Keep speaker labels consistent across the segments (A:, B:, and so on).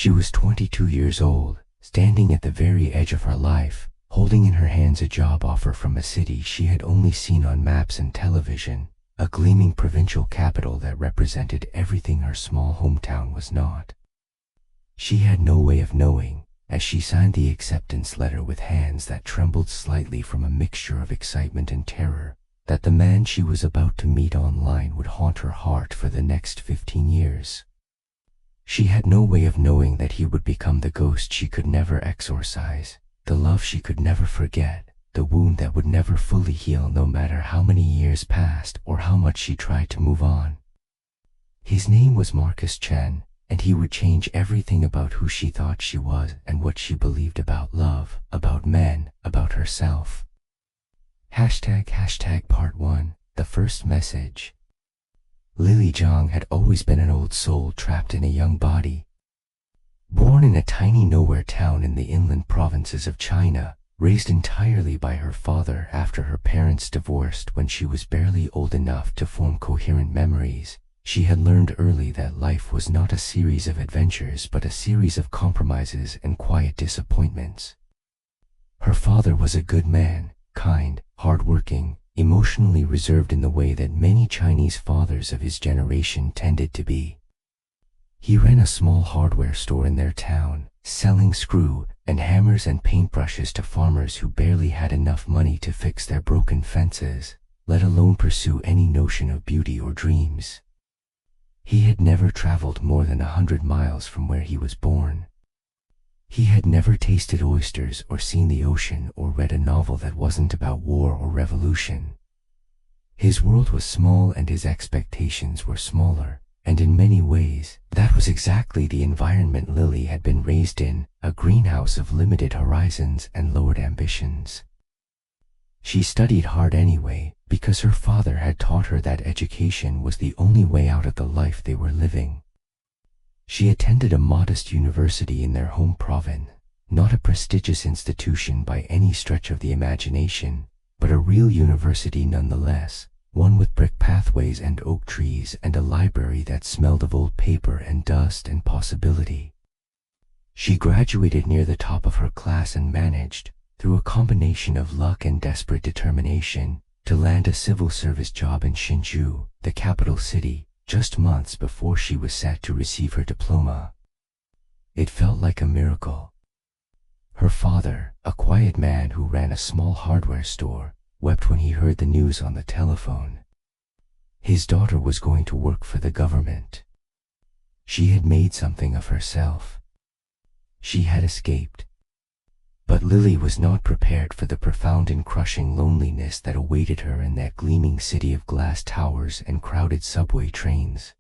A: She was 22 years old, standing at the very edge of her life, holding in her hands a job offer from a city she had only seen on maps and television, a gleaming provincial capital that represented everything her small hometown was not. She had no way of knowing, as she signed the acceptance letter with hands that trembled slightly from a mixture of excitement and terror, that the man she was about to meet online would haunt her heart for the next 15 years. She had no way of knowing that he would become the ghost she could never exorcise, the love she could never forget, the wound that would never fully heal no matter how many years passed or how much she tried to move on. His name was Chen, and he would change everything about who she thought she was and what she believed about love, about men, about herself. Part 1, the first message. Lily Zhang had always been an old soul trapped in a young body. Born in a tiny nowhere town in the inland provinces of China, raised entirely by her father after her parents divorced when she was barely old enough to form coherent memories, she had learned early that life was not a series of adventures but a series of compromises and quiet disappointments. Her father was a good man, kind, hardworking, emotionally reserved in the way that many Chinese fathers of his generation tended to be. He ran a small hardware store in their town, selling screw and hammers and paintbrushes to farmers who barely had enough money to fix their broken fences, let alone pursue any notion of beauty or dreams. He had never traveled more than 100 miles from where he was born. He had never tasted oysters or seen the ocean or read a novel that wasn't about war or revolution. His world was small and his expectations were smaller, and in many ways, that was exactly the environment Lily had been raised in, a greenhouse of limited horizons and lowered ambitions. She studied hard anyway, because her father had taught her that education was the only way out of the life they were living. She attended a modest university in their home province, not a prestigious institution by any stretch of the imagination, but a real university nonetheless, one with brick pathways and oak trees and a library that smelled of old paper and dust and possibility. She graduated near the top of her class and managed, through a combination of luck and desperate determination, to land a civil service job in Hsinchu, the capital city, just months before she was set to receive her diploma. It felt like a miracle. Her father, a quiet man who ran a small hardware store, wept when he heard the news on the telephone. His daughter was going to work for the government. She had made something of herself. She had escaped. But Lily was not prepared for the profound and crushing loneliness that awaited her in that gleaming city of glass towers and crowded subway trains.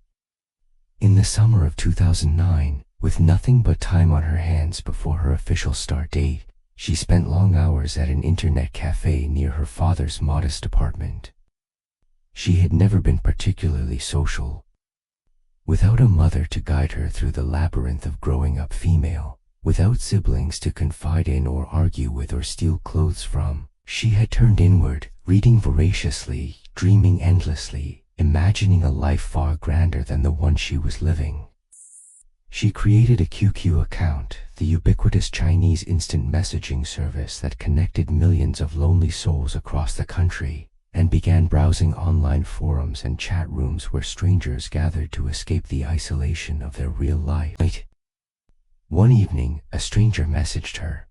A: In the summer of 2009, with nothing but time on her hands before her official start date, she spent long hours at an internet cafe near her father's modest apartment. She had never been particularly social. Without a mother to guide her through the labyrinth of growing up female, without siblings to confide in or argue with or steal clothes from, she had turned inward, reading voraciously, dreaming endlessly, imagining a life far grander than the one she was living. She created a QQ account, the ubiquitous Chinese instant messaging service that connected millions of lonely souls across the country, and began browsing online forums and chat rooms where strangers gathered to escape the isolation of their real life. One evening, a stranger messaged her.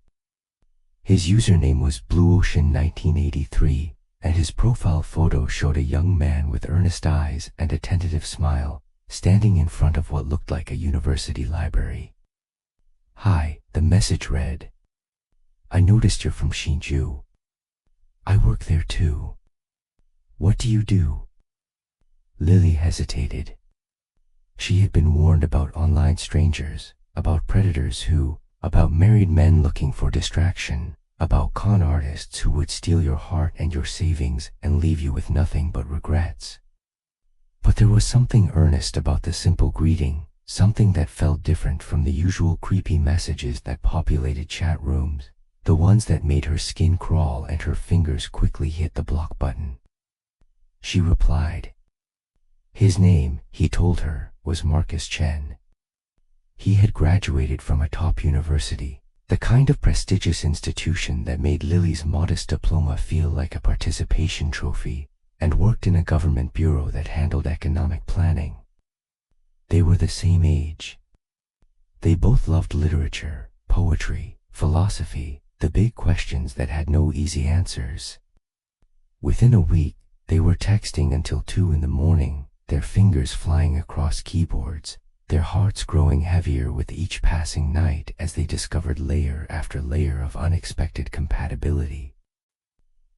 A: His username was BlueOcean1983, and his profile photo showed a young man with earnest eyes and a tentative smile, standing in front of what looked like a university library. "Hi," the message read. "I noticed you're from Hsinchu. I work there too. What do you do?" Lily hesitated. She had been warned about online strangers, about predators about married men looking for distraction, about con artists who would steal your heart and your savings and leave you with nothing but regrets. But there was something earnest about the simple greeting, something that felt different from the usual creepy messages that populated chat rooms, the ones that made her skin crawl and her fingers quickly hit the block button. She replied. His name, he told her, was Chen. He had graduated from a top university, the kind of prestigious institution that made Lily's modest diploma feel like a participation trophy, and worked in a government bureau that handled economic planning. They were the same age. They both loved literature, poetry, philosophy, the big questions that had no easy answers. Within a week, they were texting until 2 in the morning, their fingers flying across keyboards, their hearts growing heavier with each passing night as they discovered layer after layer of unexpected compatibility.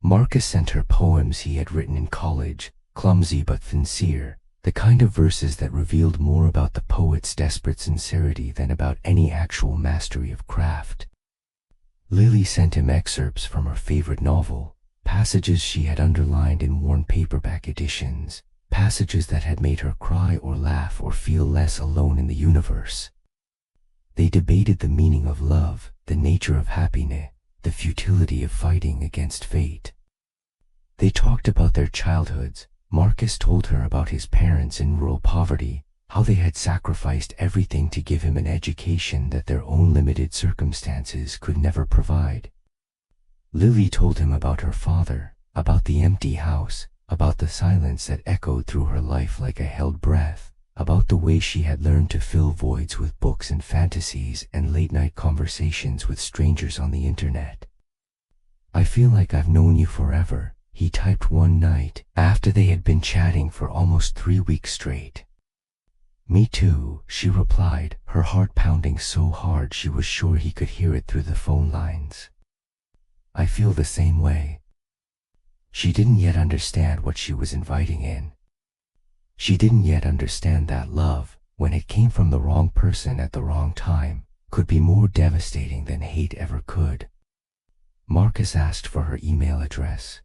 A: Marcus sent her poems he had written in college, clumsy but sincere, the kind of verses that revealed more about the poet's desperate sincerity than about any actual mastery of craft. Lily sent him excerpts from her favorite novel, passages she had underlined in worn paperback editions, passages that had made her cry or laugh or feel less alone in the universe. They debated the meaning of love, the nature of happiness, the futility of fighting against fate. They talked about their childhoods. Marcus told her about his parents in rural poverty, how they had sacrificed everything to give him an education that their own limited circumstances could never provide. Lily told him about her father, about the empty house, about the silence that echoed through her life like a held breath, about the way she had learned to fill voids with books and fantasies and late-night conversations with strangers on the internet. "I feel like I've known you forever," he typed one night, after they had been chatting for almost 3 weeks straight. "Me too," she replied, her heart pounding so hard she was sure he could hear it through the phone lines. "I feel the same way." She didn't yet understand what she was inviting in. She didn't yet understand that love, when it came from the wrong person at the wrong time, could be more devastating than hate ever could. Marcus asked for her email address.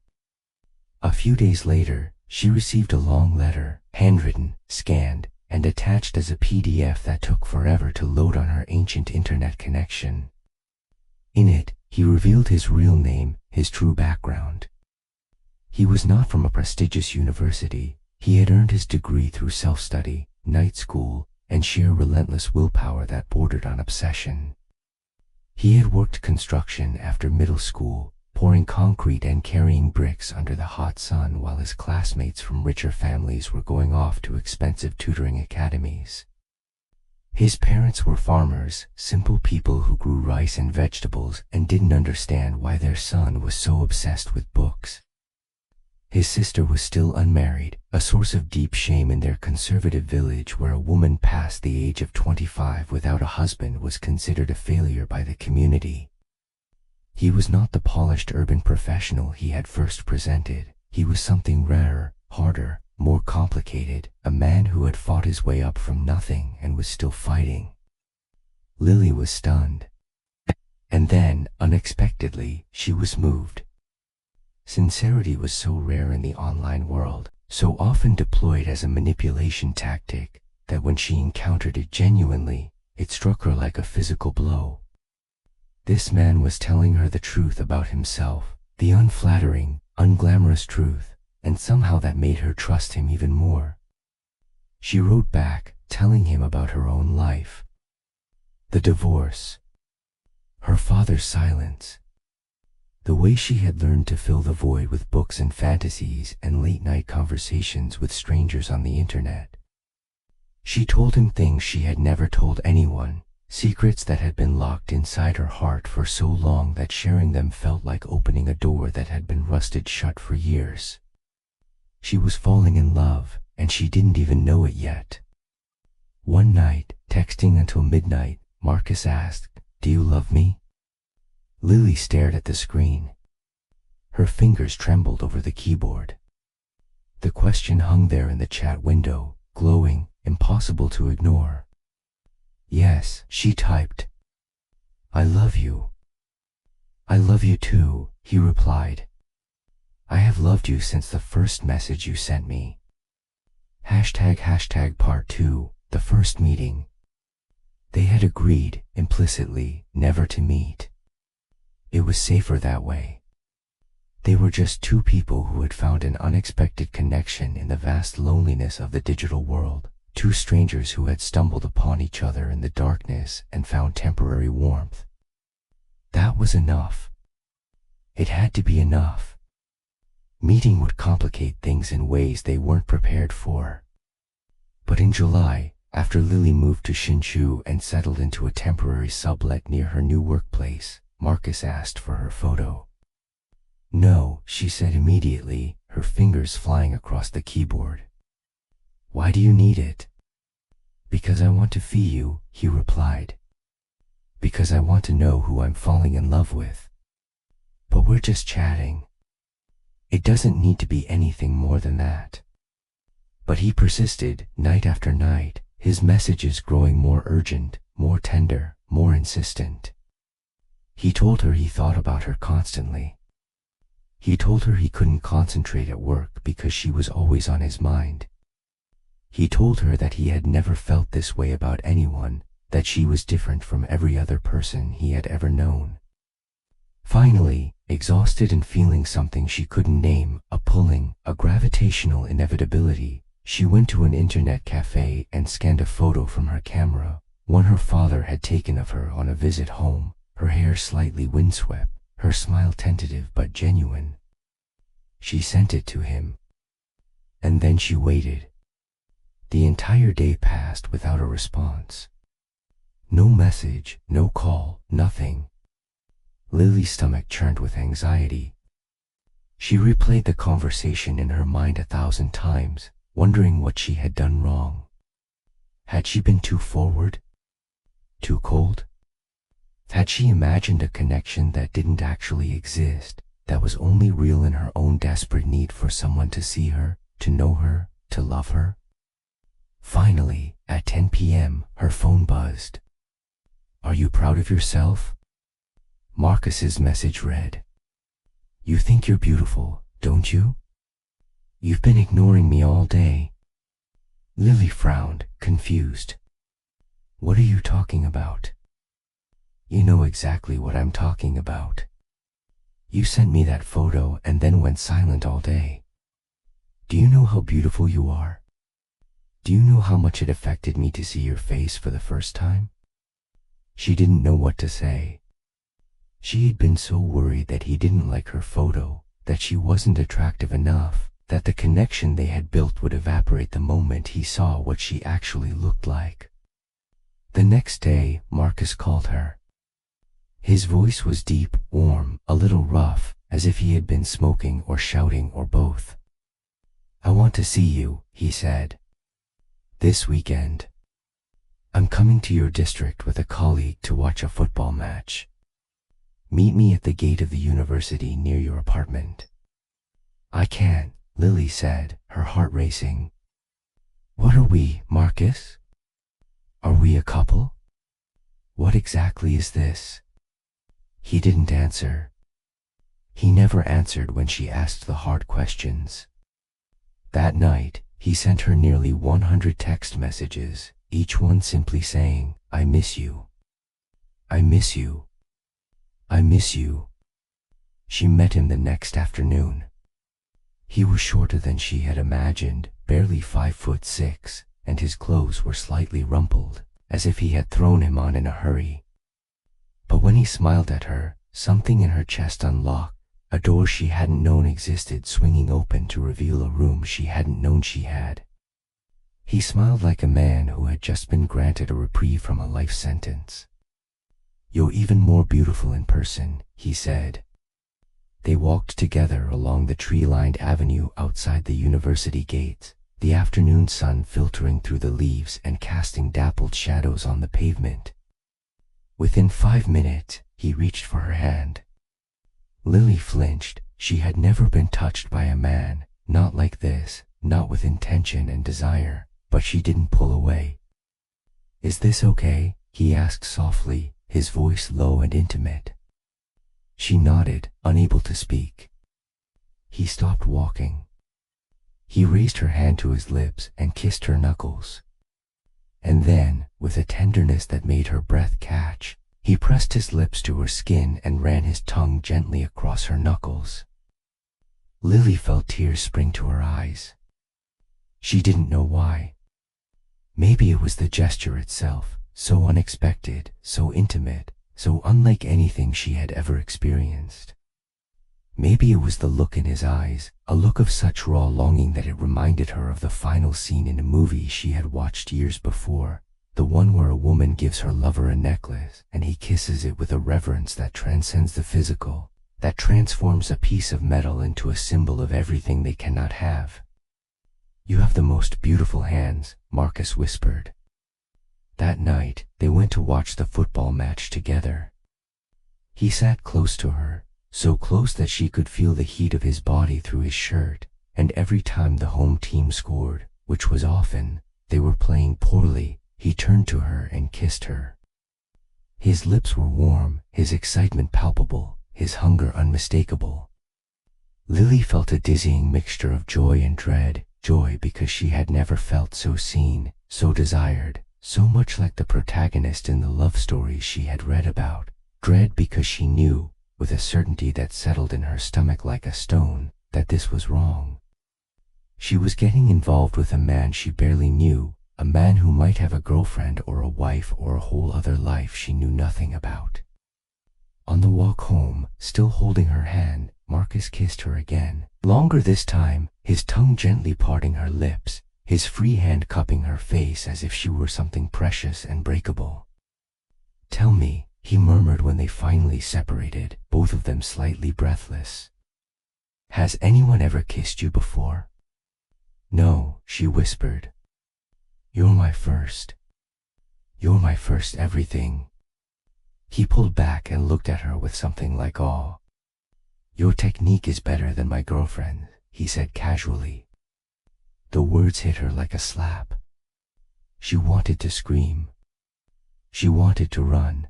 A: A few days later, she received a long letter, handwritten, scanned, and attached as a PDF that took forever to load on her ancient internet connection. In it, he revealed his real name, his true background. He was not from a prestigious university. He had earned his degree through self-study, night school, and sheer relentless willpower that bordered on obsession. He had worked construction after middle school, pouring concrete and carrying bricks under the hot sun while his classmates from richer families were going off to expensive tutoring academies. His parents were farmers, simple people who grew rice and vegetables and didn't understand why their son was so obsessed with books. His sister was still unmarried, a source of deep shame in their conservative village where a woman past the age of 25 without a husband was considered a failure by the community. He was not the polished urban professional he had first presented. He was something rarer, harder, more complicated, a man who had fought his way up from nothing and was still fighting. Lily was stunned. And then, unexpectedly, she was moved. Sincerity was so rare in the online world, so often deployed as a manipulation tactic, that when she encountered it genuinely, it struck her like a physical blow. This man was telling her the truth about himself, the unflattering, unglamorous truth, and somehow that made her trust him even more. She wrote back, telling him about her own life. The divorce. Her father's silence. The way she had learned to fill the void with books and fantasies and late-night conversations with strangers on the internet. She told him things she had never told anyone, secrets that had been locked inside her heart for so long that sharing them felt like opening a door that had been rusted shut for years. She was falling in love, and she didn't even know it yet. One night, texting until midnight, Marcus asked, "Do you love me?" Lily stared at the screen. Her fingers trembled over the keyboard. The question hung there in the chat window, glowing, impossible to ignore. "Yes," she typed. "I love you." "I love you too," he replied. "I have loved you since the first message you sent me." Part 2, the first meeting. They had agreed, implicitly, never to meet. It was safer that way. They were just two people who had found an unexpected connection in the vast loneliness of the digital world, two strangers who had stumbled upon each other in the darkness and found temporary warmth. That was enough. It had to be enough. Meeting would complicate things in ways they weren't prepared for. But in July, after Lily moved to Hsinchu and settled into a temporary sublet near her new workplace, Marcus asked for her photo. "No," she said immediately, her fingers flying across the keyboard. "Why do you need it?" "Because I want to fee you," he replied. "Because I want to know who I'm falling in love with. But we're just chatting. It doesn't need to be anything more than that." But he persisted, night after night, his messages growing more urgent, more tender, more insistent. He told her he thought about her constantly. He told her he couldn't concentrate at work because she was always on his mind. He told her that he had never felt this way about anyone, that she was different from every other person he had ever known. Finally, exhausted and feeling something she couldn't name, a pulling, a gravitational inevitability, she went to an internet cafe and scanned a photo from her camera, one her father had taken of her on a visit home, her hair slightly windswept, her smile tentative but genuine. She sent it to him. And then she waited. The entire day passed without a response. No message, no call, nothing. Lily's stomach churned with anxiety. She replayed the conversation in her mind 1,000 times, wondering what she had done wrong. Had she been too forward? Too cold? Had she imagined a connection that didn't actually exist, that was only real in her own desperate need for someone to see her, to know her, to love her? Finally, at 10 p.m., her phone buzzed. "Are you proud of yourself?" Marcus's message read. "You think you're beautiful, don't you? You've been ignoring me all day." Lily frowned, confused. "What are you talking about?" "You know exactly what I'm talking about. You sent me that photo and then went silent all day. Do you know how beautiful you are? Do you know how much it affected me to see your face for the first time?" She didn't know what to say. She had been so worried that he didn't like her photo, that she wasn't attractive enough, that the connection they had built would evaporate the moment he saw what she actually looked like. The next day, Marcus called her. His voice was deep, warm, a little rough, as if he had been smoking or shouting or both. "I want to see you," he said. "This weekend. I'm coming to your district with a colleague to watch a football match. Meet me at the gate of the university near your apartment." "I can't," Lily said, her heart racing. "What are we, Marcus? Are we a couple? What exactly is this?" He didn't answer. He never answered when she asked the hard questions. That night, he sent her nearly 100 text messages, each one simply saying, "I miss you. I miss you. I miss you." She met him the next afternoon. He was shorter than she had imagined, barely 5'6", and his clothes were slightly rumpled, as if he had thrown him on in a hurry. But when he smiled at her, something in her chest unlocked, a door she hadn't known existed swinging open to reveal a room she hadn't known she had. He smiled like a man who had just been granted a reprieve from a life sentence. "You're even more beautiful in person," he said. They walked together along the tree-lined avenue outside the university gates, the afternoon sun filtering through the leaves and casting dappled shadows on the pavement. Within 5 minutes, he reached for her hand. Lily flinched. She had never been touched by a man, not like this, not with intention and desire, but she didn't pull away. "Is this okay?" he asked softly, his voice low and intimate. She nodded, unable to speak. He stopped walking. He raised her hand to his lips and kissed her knuckles. And then, with a tenderness that made her breath catch, he pressed his lips to her skin and ran his tongue gently across her knuckles. Lily felt tears spring to her eyes. She didn't know why. Maybe it was the gesture itself, so unexpected, so intimate, so unlike anything she had ever experienced. Maybe it was the look in his eyes, a look of such raw longing that it reminded her of the final scene in a movie she had watched years before, the one where a woman gives her lover a necklace and he kisses it with a reverence that transcends the physical, that transforms a piece of metal into a symbol of everything they cannot have. "You have the most beautiful hands," Marcus whispered. That night, they went to watch the football match together. He sat close to her, so close that she could feel the heat of his body through his shirt, and every time the home team scored, which was often, they were playing poorly, he turned to her and kissed her. His lips were warm, his excitement palpable, his hunger unmistakable. Lily felt a dizzying mixture of joy and dread, joy because she had never felt so seen, so desired, so much like the protagonist in the love stories she had read about, dread because she knew, with a certainty that settled in her stomach like a stone, that this was wrong. She was getting involved with a man she barely knew, a man who might have a girlfriend or a wife or a whole other life she knew nothing about. On the walk home, still holding her hand, Marcus kissed her again, longer this time, his tongue gently parting her lips, his free hand cupping her face as if she were something precious and breakable. "Tell me," he murmured when they finally separated, both of them slightly breathless. "Has anyone ever kissed you before?" "No," she whispered. "You're my first. You're my first everything." He pulled back and looked at her with something like awe. "Your technique is better than my girlfriend's," he said casually. The words hit her like a slap. She wanted to scream. She wanted to run.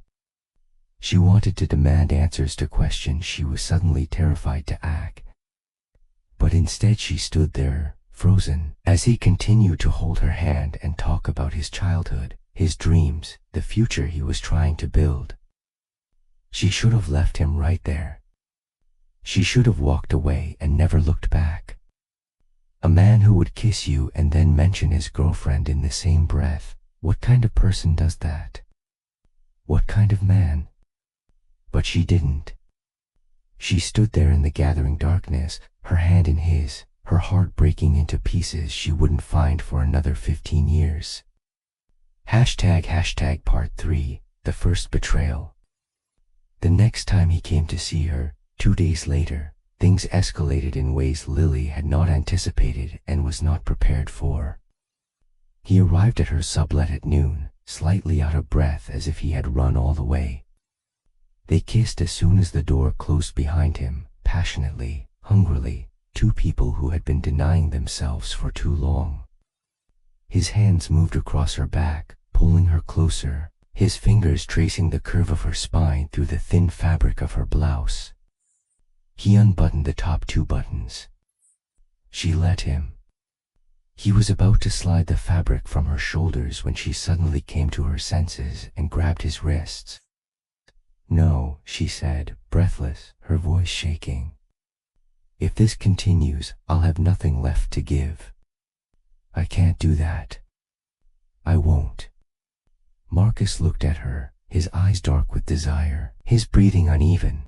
A: She wanted to demand answers to questions she was suddenly terrified to ask. But instead she stood there, frozen, as he continued to hold her hand and talk about his childhood, his dreams, the future he was trying to build. She should have left him right there. She should have walked away and never looked back. A man who would kiss you and then mention his girlfriend in the same breath, what kind of person does that? What kind of man? But she didn't. She stood there in the gathering darkness, her hand in his, her heart breaking into pieces she wouldn't find for another 15 years. ## Part 3, The First Betrayal. The next time he came to see her, 2 days later, things escalated in ways Lily had not anticipated and was not prepared for. He arrived at her sublet at noon, slightly out of breath as if he had run all the way. They kissed as soon as the door closed behind him, passionately, hungrily, two people who had been denying themselves for too long. His hands moved across her back, pulling her closer, his fingers tracing the curve of her spine through the thin fabric of her blouse. He unbuttoned the top 2 buttons. She let him. He was about to slide the fabric from her shoulders when she suddenly came to her senses and grabbed his wrists. "No," she said, breathless, her voice shaking. "If this continues, I'll have nothing left to give. I can't do that. I won't." Marcus looked at her, his eyes dark with desire, his breathing uneven.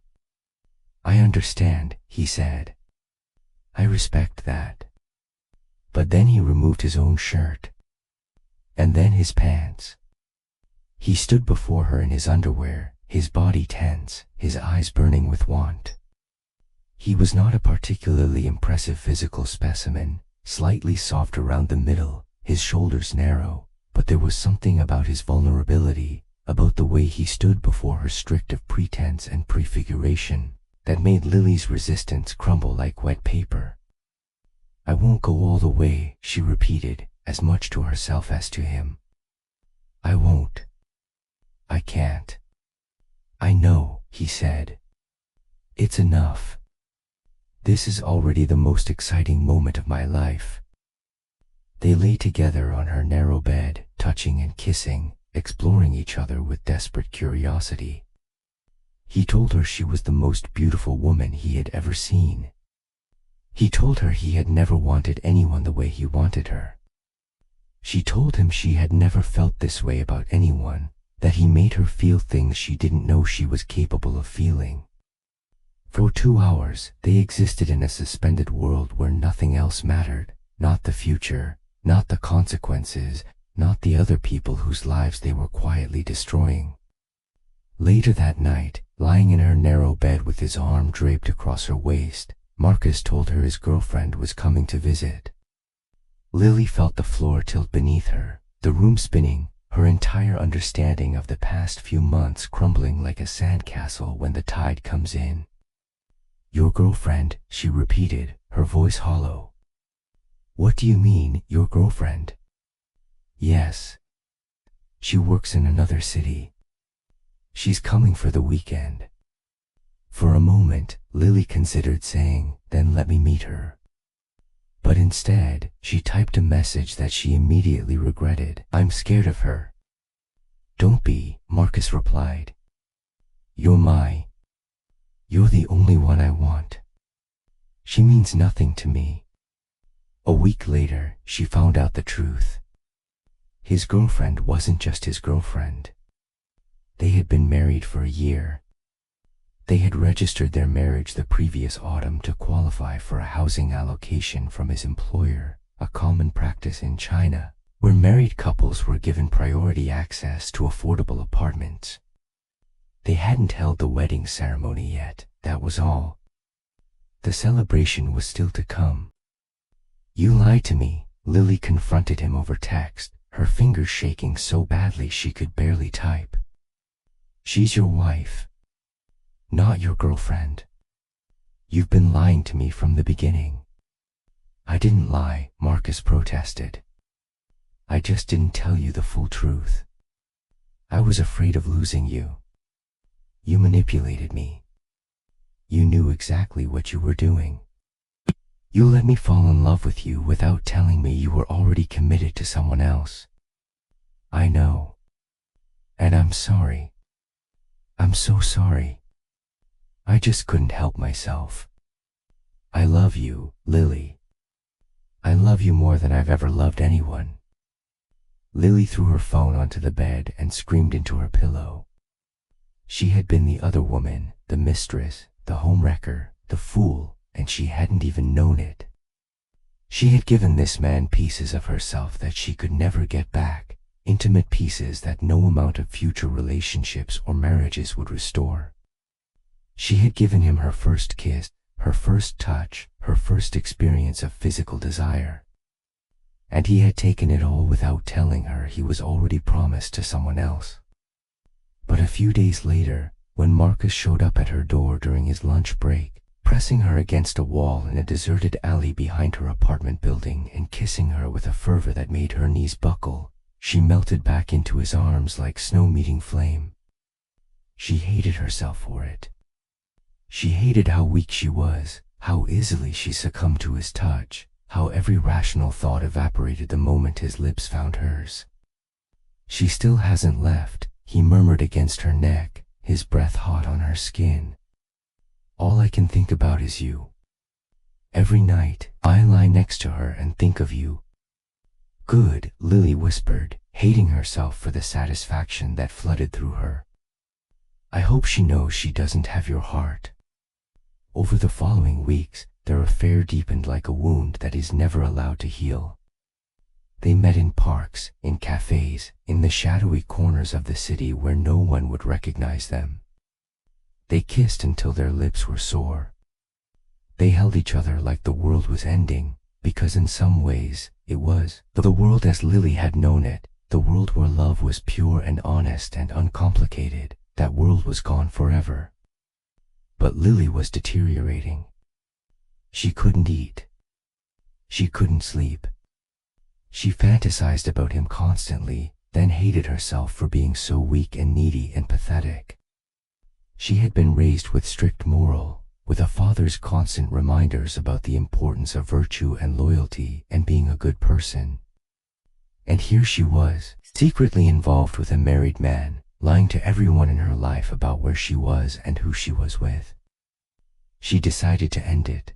A: "I understand," he said. "I respect that." But then he removed his own shirt. And then his pants. He stood before her in his underwear, his body tense, his eyes burning with want. He was not a particularly impressive physical specimen, slightly soft around the middle, his shoulders narrow, but there was something about his vulnerability, about the way he stood before her strict of pretense and prefiguration, that made Lily's resistance crumble like wet paper. "I won't go all the way," she repeated, as much to herself as to him. "I won't. I can't." "I know," he said. "It's enough. This is already the most exciting moment of my life." They lay together on her narrow bed, touching and kissing, exploring each other with desperate curiosity. He told her she was the most beautiful woman he had ever seen. He told her he had never wanted anyone the way he wanted her. She told him she had never felt this way about anyone, that he made her feel things she didn't know she was capable of feeling. For 2 hours, they existed in a suspended world where nothing else mattered, not the future, not the consequences, not the other people whose lives they were quietly destroying. Later that night, lying in her narrow bed with his arm draped across her waist, Marcus told her his girlfriend was coming to visit. Lily felt the floor tilt beneath her, the room spinning, her entire understanding of the past few months crumbling like a sandcastle when the tide comes in. "Your girlfriend," she repeated, her voice hollow. "What do you mean, your girlfriend?" "Yes. She works in another city. She's coming for the weekend." For a moment, Lily considered saying, "Then let me meet her." But instead, she typed a message that she immediately regretted. "I'm scared of her." "Don't be," Marcus replied. You're the only one I want. She means nothing to me." A week later, she found out the truth. His girlfriend wasn't just his girlfriend. They had been married for a year. They had registered their marriage the previous autumn to qualify for a housing allocation from his employer, a common practice in China, where married couples were given priority access to affordable apartments. They hadn't held the wedding ceremony yet, that was all. The celebration was still to come. "You lied to me," Lily confronted him over text, her fingers shaking so badly she could barely type. "She's your wife, not your girlfriend. You've been lying to me from the beginning." "I didn't lie," Marcus protested. "I just didn't tell you the full truth. I was afraid of losing you. You manipulated me. You knew exactly what you were doing. You let me fall in love with you without telling me you were already committed to someone else. I know. And I'm sorry. I'm so sorry. I just couldn't help myself. I love you, Lily. I love you more than I've ever loved anyone." Lily threw her phone onto the bed and screamed into her pillow. She had been the other woman, the mistress, the homewrecker, the fool, and she hadn't even known it. She had given this man pieces of herself that she could never get back, intimate pieces that no amount of future relationships or marriages would restore. She had given him her first kiss, her first touch, her first experience of physical desire. And he had taken it all without telling her he was already promised to someone else. But a few days later, when Marcus showed up at her door during his lunch break, pressing her against a wall in a deserted alley behind her apartment building and kissing her with a fervor that made her knees buckle, she melted back into his arms like snow meeting flame. She hated herself for it. She hated how weak she was, how easily she succumbed to his touch, how every rational thought evaporated the moment his lips found hers. "She still hasn't left," he murmured against her neck, his breath hot on her skin. "All I can think about is you. Every night, I lie next to her and think of you." "Good," Lily whispered, hating herself for the satisfaction that flooded through her. "I hope she knows she doesn't have your heart." Over the following weeks, their affair deepened like a wound that is never allowed to heal. They met in parks, in cafes, in the shadowy corners of the city where no one would recognize them. They kissed until their lips were sore. They held each other like the world was ending, because in some ways, it was. The world as Lily had known it, the world where love was pure and honest and uncomplicated, that world was gone forever. But Lily was deteriorating. She couldn't eat. She couldn't sleep. She fantasized about him constantly, then hated herself for being so weak and needy and pathetic. She had been raised with strict moral, with a father's constant reminders about the importance of virtue and loyalty and being a good person. And here she was, secretly involved with a married man, lying to everyone in her life about where she was and who she was with. She decided to end it.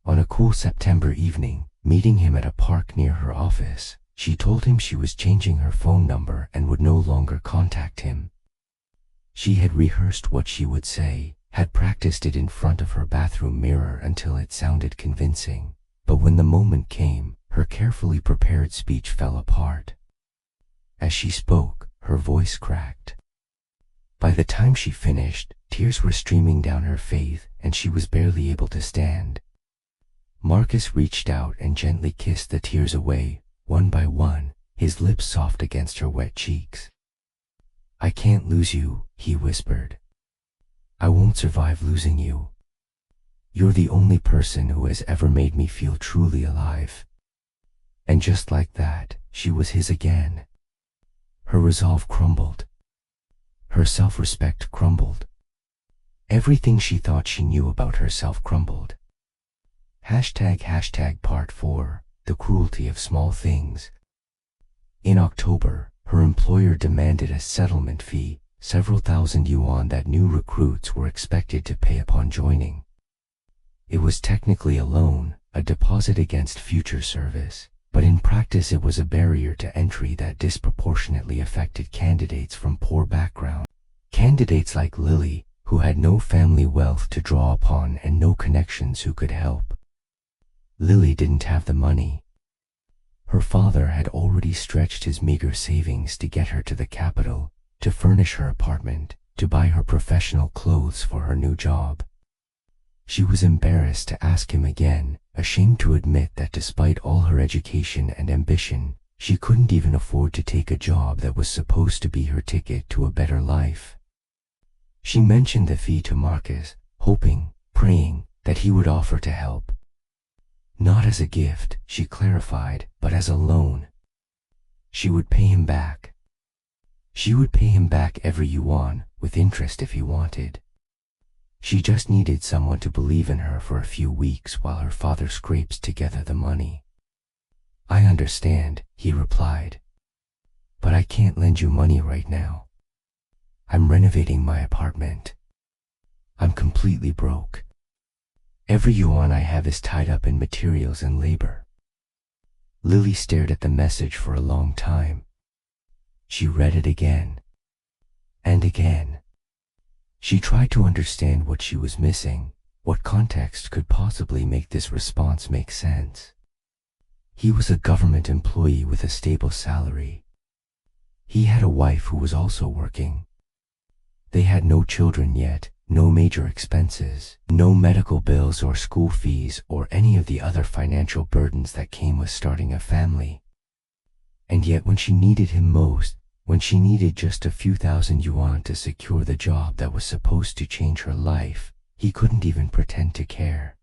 A: On a cool September evening, meeting him at a park near her office, She told him she was changing her phone number and would no longer contact him. She had rehearsed what she would say, had practiced it in front of her bathroom mirror until it sounded convincing. But when the moment came, her carefully prepared speech fell apart. As she spoke, her voice cracked. By the time she finished, tears were streaming down her face and she was barely able to stand. Marcus reached out and gently kissed the tears away, one by one, his lips soft against her wet cheeks. "I can't lose you," he whispered. "I won't survive losing you. You're the only person who has ever made me feel truly alive." And just like that, she was his again. Her resolve crumbled. Her self-respect crumbled. Everything she thought she knew about herself crumbled. Part 4, The Cruelty of Small Things. In October, her employer demanded a settlement fee, several thousand yuan that new recruits were expected to pay upon joining. It was technically a loan, a deposit against future service, but in practice it was a barrier to entry that disproportionately affected candidates from poor backgrounds. Candidates like Lily, who had no family wealth to draw upon and no connections who could help. Lily didn't have the money. Her father had already stretched his meager savings to get her to the capital, to furnish her apartment, to buy her professional clothes for her new job. She was embarrassed to ask him again, ashamed to admit that despite all her education and ambition, she couldn't even afford to take a job that was supposed to be her ticket to a better life. She mentioned the fee to Marcus, hoping, praying, that he would offer to help. Not as a gift, she clarified, but as a loan. She would pay him back. She would pay him back every yuan, with interest if he wanted. She just needed someone to believe in her for a few weeks while her father scrapes together the money. "I understand," he replied. "But I can't lend you money right now. I'm renovating my apartment. I'm completely broke. Every yuan I have is tied up in materials and labor." Lily stared at the message for a long time. She read it again and again. She tried to understand what she was missing, what context could possibly make this response make sense. He was a government employee with a stable salary. He had a wife who was also working. They had no children yet, no major expenses, no medical bills or school fees or any of the other financial burdens that came with starting a family. And yet when she needed him most, when she needed just a few thousand yuan to secure the job that was supposed to change her life, he couldn't even pretend to care.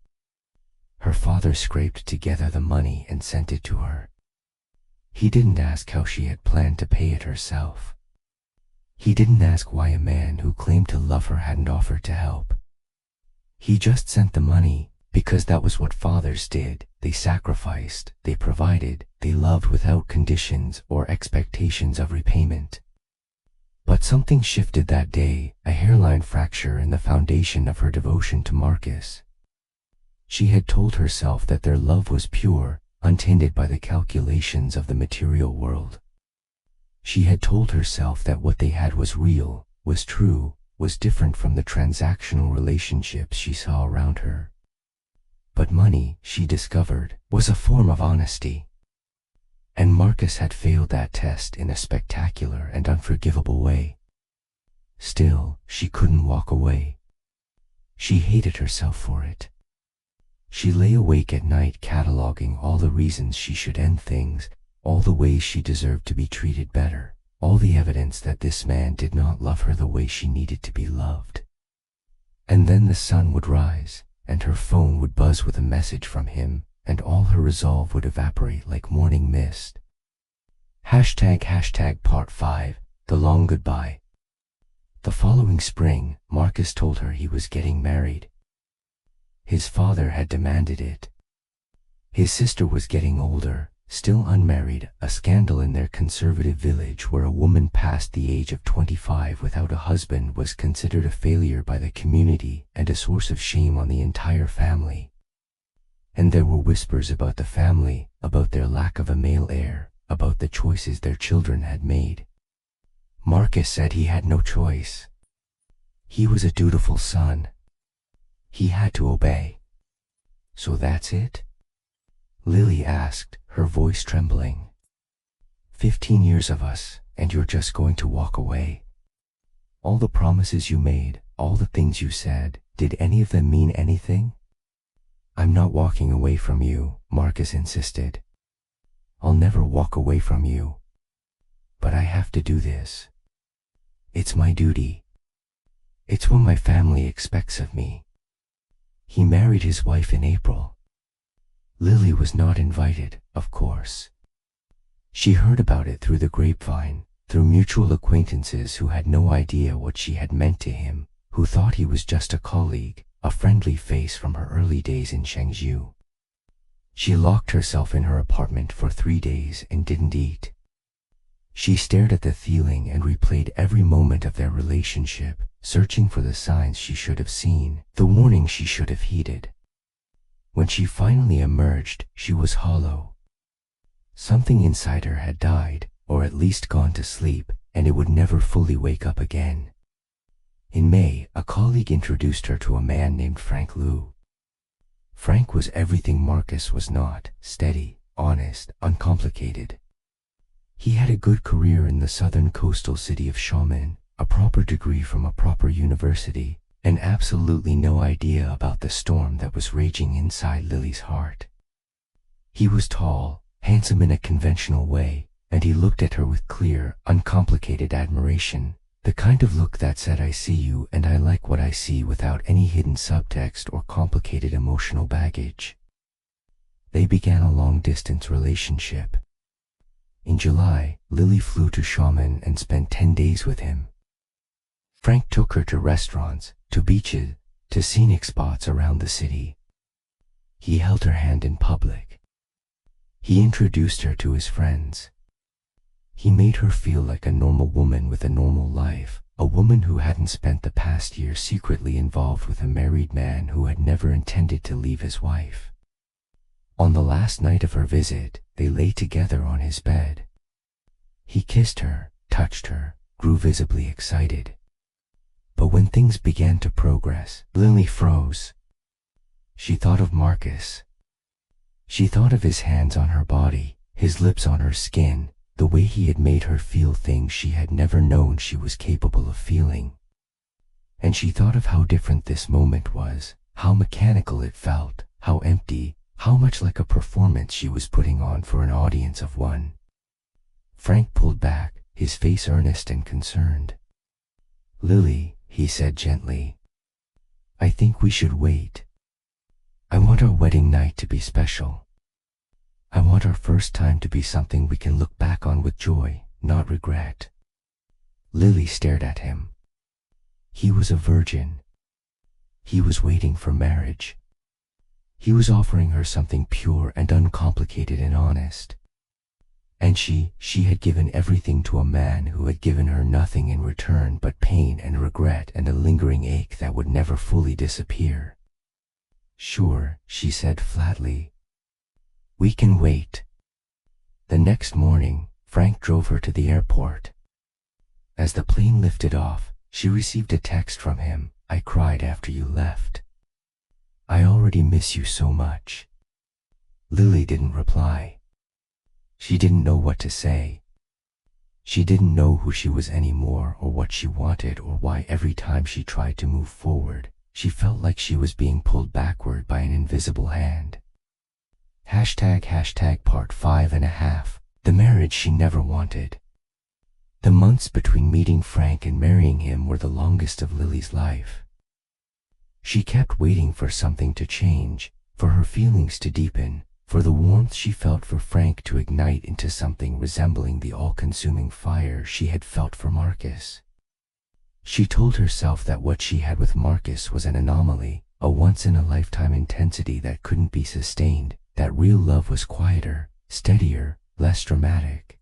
A: Her father scraped together the money and sent it to her. He didn't ask how she had planned to pay it herself. He didn't ask why a man who claimed to love her hadn't offered to help. He just sent the money, because that was what fathers did. They sacrificed, they provided, they loved without conditions or expectations of repayment. But something shifted that day, a hairline fracture in the foundation of her devotion to Marcus. She had told herself that their love was pure, untainted by the calculations of the material world. She had told herself that what they had was real, was true, was different from the transactional relationships she saw around her. But money, she discovered, was a form of honesty. And Marcus had failed that test in a spectacular and unforgivable way. Still, she couldn't walk away. She hated herself for it. She lay awake at night cataloging all the reasons she should end things, all the ways she deserved to be treated better, all the evidence that this man did not love her the way she needed to be loved. And then the sun would rise, and her phone would buzz with a message from him, and all her resolve would evaporate like morning mist. Part 5, The Long Goodbye. The following spring, Marcus told her he was getting married. His father had demanded it. His sister was getting older, still unmarried, a scandal in their conservative village where a woman past the age of 25 without a husband was considered a failure by the community and a source of shame on the entire family. And there were whispers about the family, about their lack of a male heir, about the choices their children had made. Marcus said he had no choice. He was a dutiful son. He had to obey. "So that's it?" Lily asked, her voice trembling. 15 years of us, and you're just going to walk away? All the promises you made, all the things you said, did any of them mean anything? "I'm not walking away from you," Marcus insisted. "I'll never walk away from you. But I have to do this. It's my duty. It's what my family expects of me." He married his wife in April. Lily was not invited, of course. She heard about it through the grapevine, through mutual acquaintances who had no idea what she had meant to him, who thought he was just a colleague, a friendly face from her early days in Chengdu. She locked herself in her apartment for 3 days and didn't eat. She stared at the ceiling and replayed every moment of their relationship, searching for the signs she should have seen, the warnings she should have heeded. When she finally emerged, she was hollow. Something inside her had died, or at least gone to sleep, and it would never fully wake up again. In May, a colleague introduced her to a man named Frank Liu. Frank was everything Marcus was not: steady, honest, uncomplicated. He had a good career in the southern coastal city of Xiamen, a proper degree from a proper university, and absolutely no idea about the storm that was raging inside Lily's heart. He was tall, handsome in a conventional way, and he looked at her with clear, uncomplicated admiration, the kind of look that said, "I see you and I like what I see," without any hidden subtext or complicated emotional baggage. They began a long-distance relationship. In July, Lily flew to Xiamen and spent 10 days with him. Frank took her to restaurants, to beaches, to scenic spots around the city. He held her hand in public. He introduced her to his friends. He made her feel like a normal woman with a normal life, a woman who hadn't spent the past year secretly involved with a married man who had never intended to leave his wife. On the last night of her visit, they lay together on his bed. He kissed her, touched her, grew visibly excited. But when things began to progress, Lily froze. She thought of Marcus. She thought of his hands on her body, his lips on her skin, the way he had made her feel things she had never known she was capable of feeling. And she thought of how different this moment was, how mechanical it felt, how empty, how much like a performance she was putting on for an audience of one. Frank pulled back, his face earnest and concerned. "Lily," he said gently, "I think we should wait. I want our wedding night to be special. I want our first time to be something we can look back on with joy, not regret." Lily stared at him. He was a virgin. He was waiting for marriage. He was offering her something pure and uncomplicated and honest. And she had given everything to a man who had given her nothing in return but pain and regret and a lingering ache that would never fully disappear. "Sure," she said flatly. "We can wait." The next morning, Frank drove her to the airport. As the plane lifted off, she received a text from him. "I cried after you left. I already miss you so much." Lily didn't reply. She didn't know what to say. She didn't know who she was anymore, or what she wanted, or why every time she tried to move forward, she felt like she was being pulled backward by an invisible hand. Part 5.5. The marriage she never wanted. The months between meeting Frank and marrying him were the longest of Lily's life. She kept waiting for something to change, for her feelings to deepen, for the warmth she felt for Frank to ignite into something resembling the all-consuming fire she had felt for Marcus. She told herself that what she had with Marcus was an anomaly, a once-in-a-lifetime intensity that couldn't be sustained, that real love was quieter, steadier, less dramatic.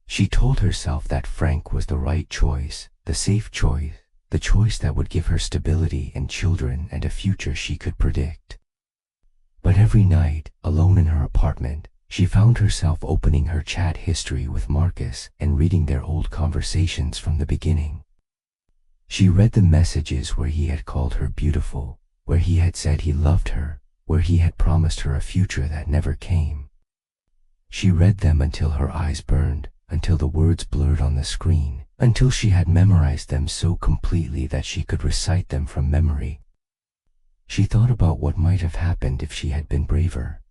A: She told herself that Frank was the right choice, the safe choice, the choice that would give her stability and children and a future she could predict. But every night, alone in her apartment, She found herself opening her chat history with Marcus and reading their old conversations from the beginning. She read the messages where he had called her beautiful, where he had said he loved her, where he had promised her a future that never came. She read them until her eyes burned, until the words blurred on the screen, until she had memorized them so completely that she could recite them from memory. She thought about what might have happened if she had been braver.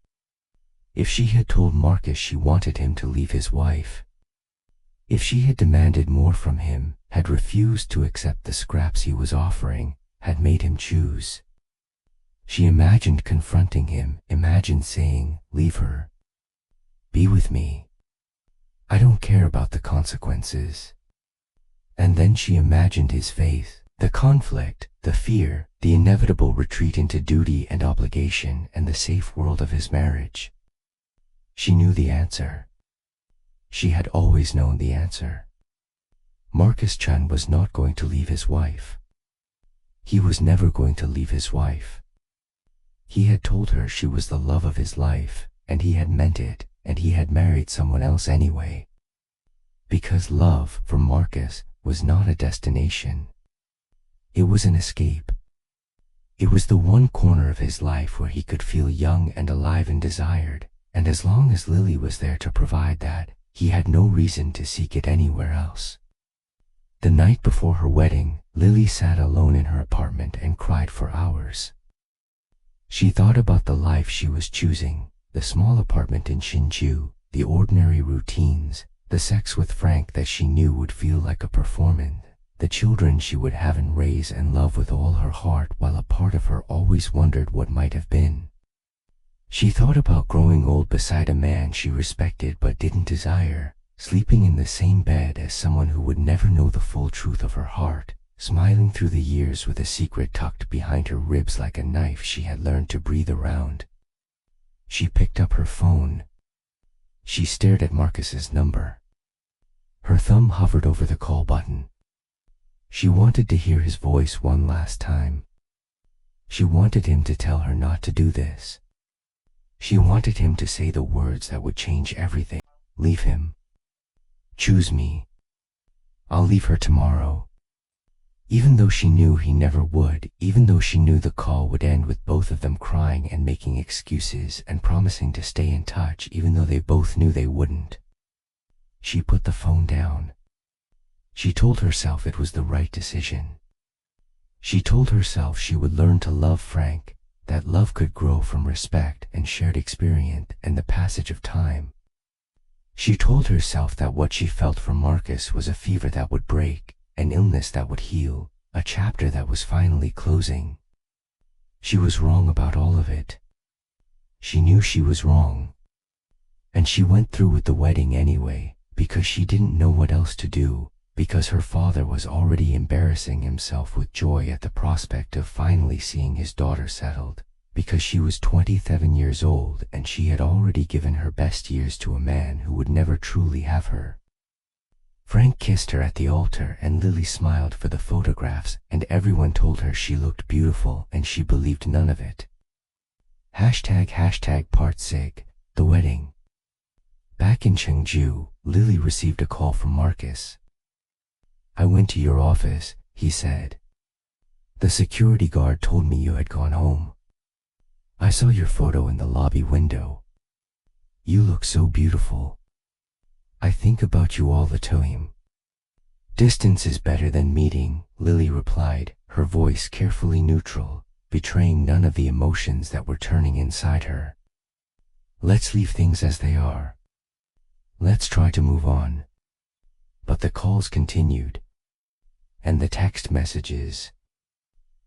A: If she had told Marcus she wanted him to leave his wife. If she had demanded more from him, had refused to accept the scraps he was offering, had made him choose. She imagined confronting him, imagined saying, "Leave her. Be with me. I don't care about the consequences." And then she imagined his face, the conflict, the fear, the inevitable retreat into duty and obligation and the safe world of his marriage. She knew the answer. She had always known the answer. Marcus Chen was not going to leave his wife. He was never going to leave his wife. He had told her she was the love of his life, and he had meant it, and he had married someone else anyway. Because love, for Marcus, was not a destination. It was an escape. It was the one corner of his life where he could feel young and alive and desired, and as long as Lily was there to provide that, he had no reason to seek it anywhere else. The night before her wedding, Lily sat alone in her apartment and cried for hours. She thought about the life she was choosing, the small apartment in Shinju, the ordinary routines, the sex with Frank that she knew would feel like a performance, the children she would have and raise and love with all her heart, while a part of her always wondered what might have been. She thought about growing old beside a man she respected but didn't desire, sleeping in the same bed as someone who would never know the full truth of her heart, smiling through the years with a secret tucked behind her ribs like a knife she had learned to breathe around. She picked up her phone. She stared at Marcus's number. Her thumb hovered over the call button. She wanted to hear his voice one last time. She wanted him to tell her not to do this. She wanted him to say the words that would change everything. Leave him. Choose me. I'll leave her tomorrow. Even though she knew he never would, even though she knew the call would end with both of them crying and making excuses and promising to stay in touch even though they both knew they wouldn't. She put the phone down. She told herself it was the right decision. She told herself she would learn to love Frank, that love could grow from respect and shared experience and the passage of time. She told herself that what she felt for Marcus was a fever that would break, an illness that would heal, a chapter that was finally closing. She was wrong about all of it. She knew she was wrong. And she went through with the wedding anyway, because she didn't know what else to do, because her father was already embarrassing himself with joy at the prospect of finally seeing his daughter settled, because she was 27 years old and she had already given her best years to a man who would never truly have her. Frank kissed her at the altar and Lily smiled for the photographs and everyone told her she looked beautiful and she believed none of it. Part sig, the wedding. Back in Chengdu, Lily received a call from Marcus. "I went to your office," he said. "The security guard told me you had gone home. I saw your photo in the lobby window. You look so beautiful. I think about you all the time." "Distance is better than meeting," Lily replied, her voice carefully neutral, betraying none of the emotions that were turning inside her. "Let's leave things as they are. Let's try to move on." But the calls continued, and the text messages,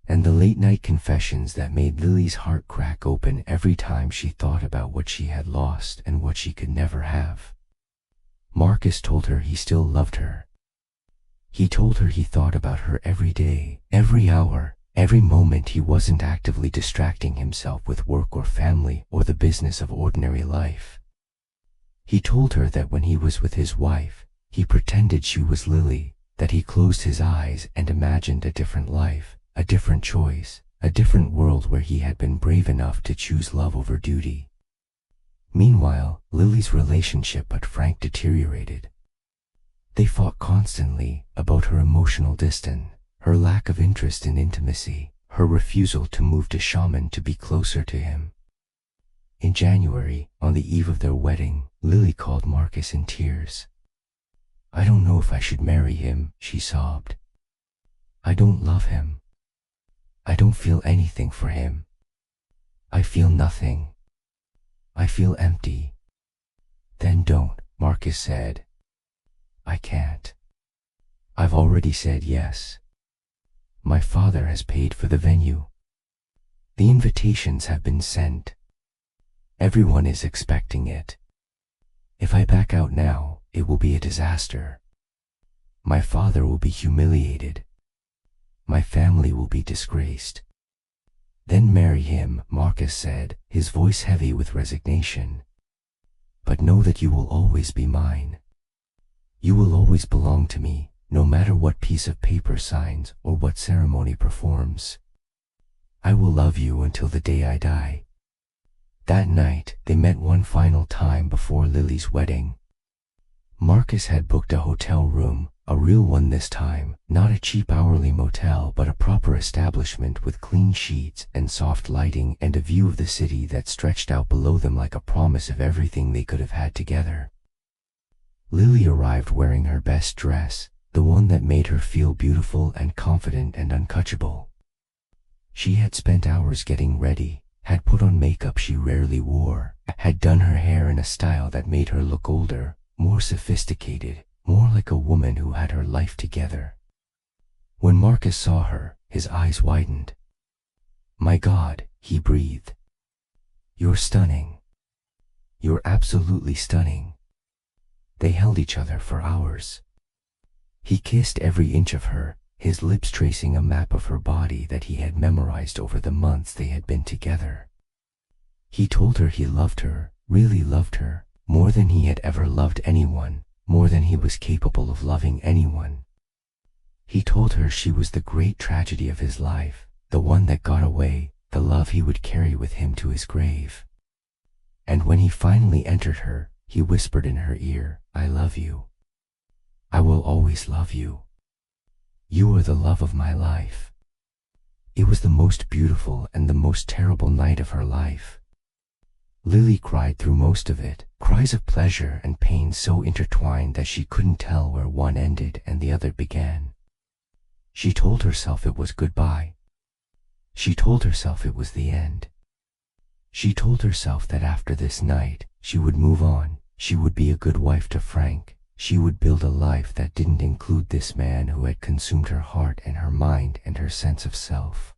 A: and the late-night confessions that made Lily's heart crack open every time she thought about what she had lost and what she could never have. Marcus told her he still loved her. He told her he thought about her every day, every hour, every moment he wasn't actively distracting himself with work or family or the business of ordinary life. He told her that when he was with his wife, he pretended she was Lily, that he closed his eyes and imagined a different life, a different choice, a different world where he had been brave enough to choose love over duty. Meanwhile, Lily's relationship with Frank deteriorated. They fought constantly about her emotional distance, her lack of interest in intimacy, her refusal to move to Shaman to be closer to him. In January, on the eve of their wedding, Lily called Marcus in tears. "I don't know if I should marry him," she sobbed. "I don't love him. I don't feel anything for him. I feel nothing. I feel empty." "Then don't," Marcus said. "I can't. I've already said yes. My father has paid for the venue. The invitations have been sent. Everyone is expecting it. If I back out now, it will be a disaster. My father will be humiliated. My family will be disgraced." "Then marry him," Marcus said, his voice heavy with resignation. "But know that you will always be mine. You will always belong to me, no matter what piece of paper signs or what ceremony performs. I will love you until the day I die." That night, they met one final time before Lily's wedding. Marcus had booked a hotel room, a real one this time, not a cheap hourly motel but a proper establishment with clean sheets and soft lighting and a view of the city that stretched out below them like a promise of everything they could have had together. Lily arrived wearing her best dress, the one that made her feel beautiful and confident and untouchable. She had spent hours getting ready, had put on makeup she rarely wore, had done her hair in a style that made her look older, more sophisticated, more like a woman who had her life together. When Marcus saw her, his eyes widened. "My God," he breathed. "You're stunning. You're absolutely stunning." They held each other for hours. He kissed every inch of her, his lips tracing a map of her body that he had memorized over the months they had been together. He told her he loved her, really loved her, more than he had ever loved anyone, more than he was capable of loving anyone. He told her she was the great tragedy of his life, the one that got away, the love he would carry with him to his grave. And when he finally entered her, he whispered in her ear, "I love you. I will always love you. You are the love of my life." It was the most beautiful and the most terrible night of her life. Lily cried through most of it, cries of pleasure and pain so intertwined that she couldn't tell where one ended and the other began. She told herself it was goodbye. She told herself it was the end. She told herself that after this night, she would move on, she would be a good wife to Frank, she would build a life that didn't include this man who had consumed her heart and her mind and her sense of self.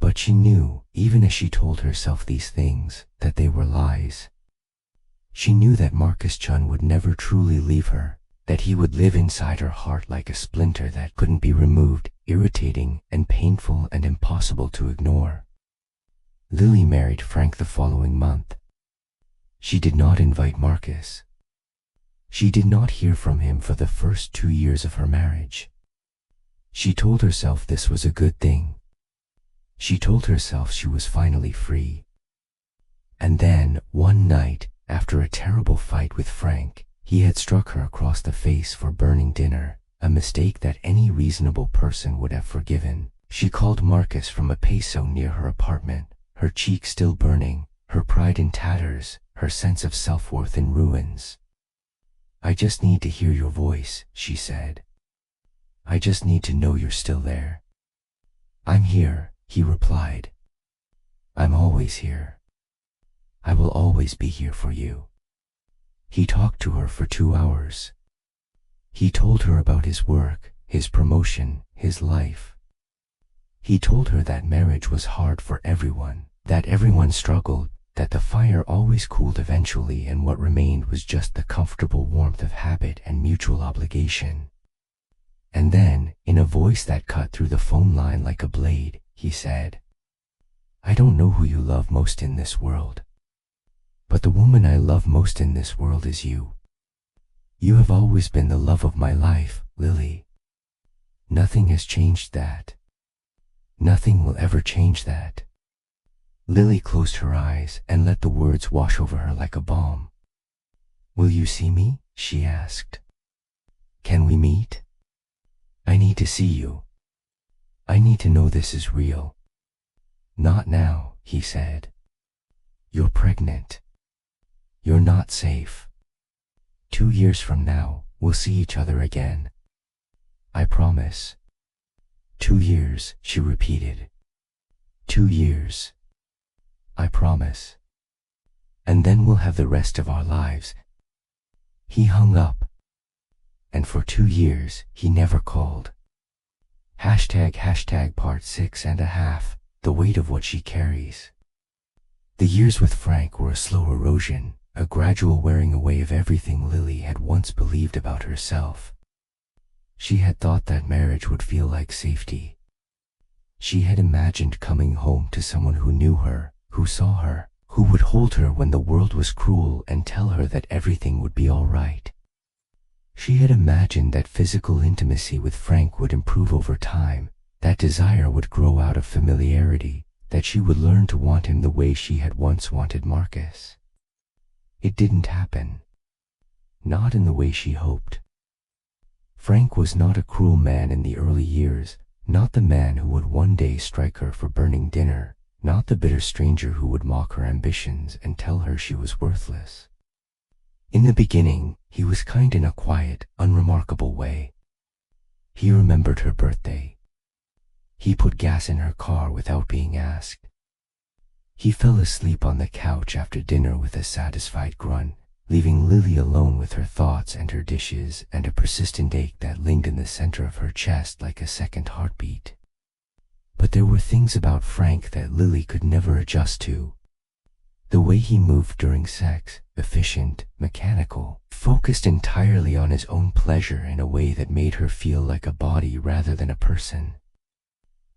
A: But she knew, even as she told herself these things, that they were lies. She knew that Marcus Chen would never truly leave her, that he would live inside her heart like a splinter that couldn't be removed, irritating and painful and impossible to ignore. Lily married Frank the following month. She did not invite Marcus. She did not hear from him for the first 2 years of her marriage. She told herself this was a good thing. She told herself she was finally free. And then, one night, after a terrible fight with Frank, he had struck her across the face for burning dinner, a mistake that any reasonable person would have forgiven. She called Marcus from a peso near her apartment, her cheek still burning, her pride in tatters, her sense of self-worth in ruins. "I just need to hear your voice," she said. "I just need to know you're still there." "I'm here," he replied. "I'm always here. I will always be here for you." He talked to her for 2 hours. He told her about his work, his promotion, his life. He told her that marriage was hard for everyone, that everyone struggled, that the fire always cooled eventually and what remained was just the comfortable warmth of habit and mutual obligation. And then, in a voice that cut through the phone line like a blade, he said, "I don't know who you love most in this world. But the woman I love most in this world is you. You have always been the love of my life, Lily. Nothing has changed that. Nothing will ever change that. Lily closed her eyes and let the words wash over her like a balm. "Will you see me?" she asked. "Can we meet? I need to see you. I need to know this is real." "Not now," he said. "You're pregnant. You're not safe. 2 years from now, we'll see each other again. I promise." 2 years, she repeated. 2 years. "I promise. And then we'll have the rest of our lives." He hung up. And for 2 years, he never called. Part 6.5, the weight of what she carries. The years with Frank were a slow erosion, a gradual wearing away of everything Lily had once believed about herself. She had thought that marriage would feel like safety. She had imagined coming home to someone who knew her, who saw her, who would hold her when the world was cruel and tell her that everything would be all right. She had imagined that physical intimacy with Frank would improve over time, that desire would grow out of familiarity, that she would learn to want him the way she had once wanted Marcus. It didn't happen. Not in the way she hoped. Frank was not a cruel man in the early years, not the man who would one day strike her for burning dinner, not the bitter stranger who would mock her ambitions and tell her she was worthless. In the beginning, he was kind in a quiet, unremarkable way. He remembered her birthday. He put gas in her car without being asked. He fell asleep on the couch after dinner with a satisfied grunt, leaving Lily alone with her thoughts and her dishes and a persistent ache that lingered in the center of her chest like a second heartbeat. But there were things about Frank that Lily could never adjust to. The way he moved during sex, efficient, mechanical, focused entirely on his own pleasure in a way that made her feel like a body rather than a person.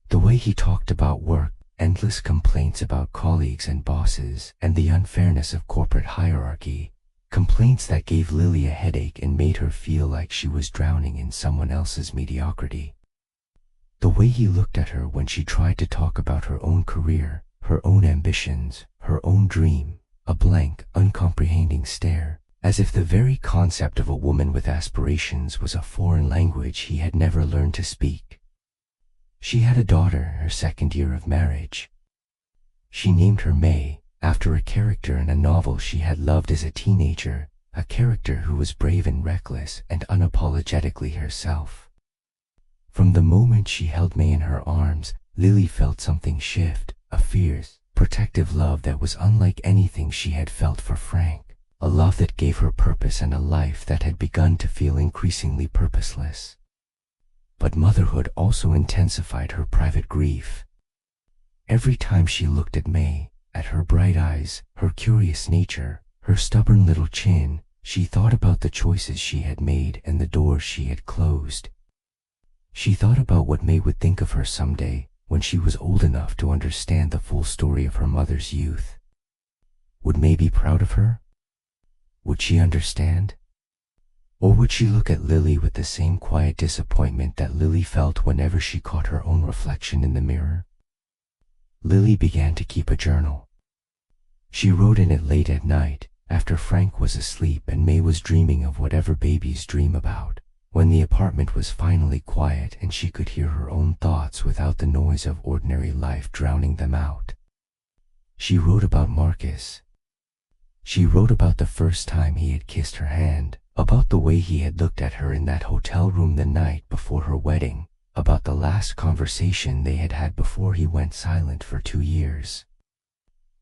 A: The way he talked about work, endless complaints about colleagues and bosses, and the unfairness of corporate hierarchy, complaints that gave Lily a headache and made her feel like she was drowning in someone else's mediocrity. The way he looked at her when she tried to talk about her own career, her own ambitions, her own dream, a blank, uncomprehending stare, as if the very concept of a woman with aspirations was a foreign language he had never learned to speak. She had a daughter, her second year of marriage. She named her May, after a character in a novel she had loved as a teenager, a character who was brave and reckless and unapologetically herself. From the moment she held May in her arms, Lily felt something shift, a fierce, protective love that was unlike anything she had felt for Frank, a love that gave her purpose and a life that had begun to feel increasingly purposeless. But motherhood also intensified her private grief. Every time she looked at May, at her bright eyes, her curious nature, her stubborn little chin, she thought about the choices she had made and the doors she had closed. She thought about what May would think of her someday, when she was old enough to understand the full story of her mother's youth. Would May be proud of her? Would she understand? Or would she look at Lily with the same quiet disappointment that Lily felt whenever she caught her own reflection in the mirror? Lily began to keep a journal. She wrote in it late at night, after Frank was asleep and May was dreaming of whatever babies dream about, when the apartment was finally quiet and she could hear her own thoughts without the noise of ordinary life drowning them out. She wrote about Marcus. She wrote about the first time he had kissed her hand, about the way he had looked at her in that hotel room the night before her wedding, about the last conversation they had had before he went silent for 2 years.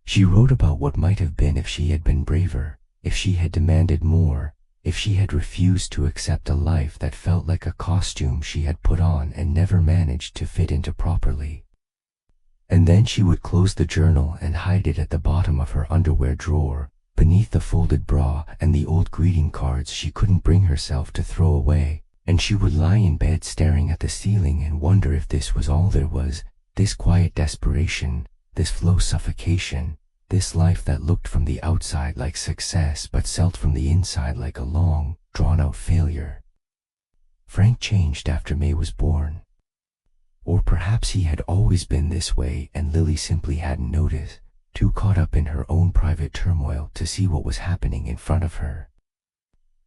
A: She wrote about what might have been if she had been braver, if she had demanded more, if she had refused to accept a life that felt like a costume she had put on and never managed to fit into properly. And then she would close the journal and hide it at the bottom of her underwear drawer, beneath the folded bra and the old greeting cards she couldn't bring herself to throw away, and she would lie in bed staring at the ceiling and wonder if this was all there was, this quiet desperation, this slow suffocation, this life that looked from the outside like success but felt from the inside like a long, drawn-out failure. Frank changed after May was born. Or perhaps he had always been this way and Lily simply hadn't noticed. too caught up in her own private turmoil to see what was happening in front of her.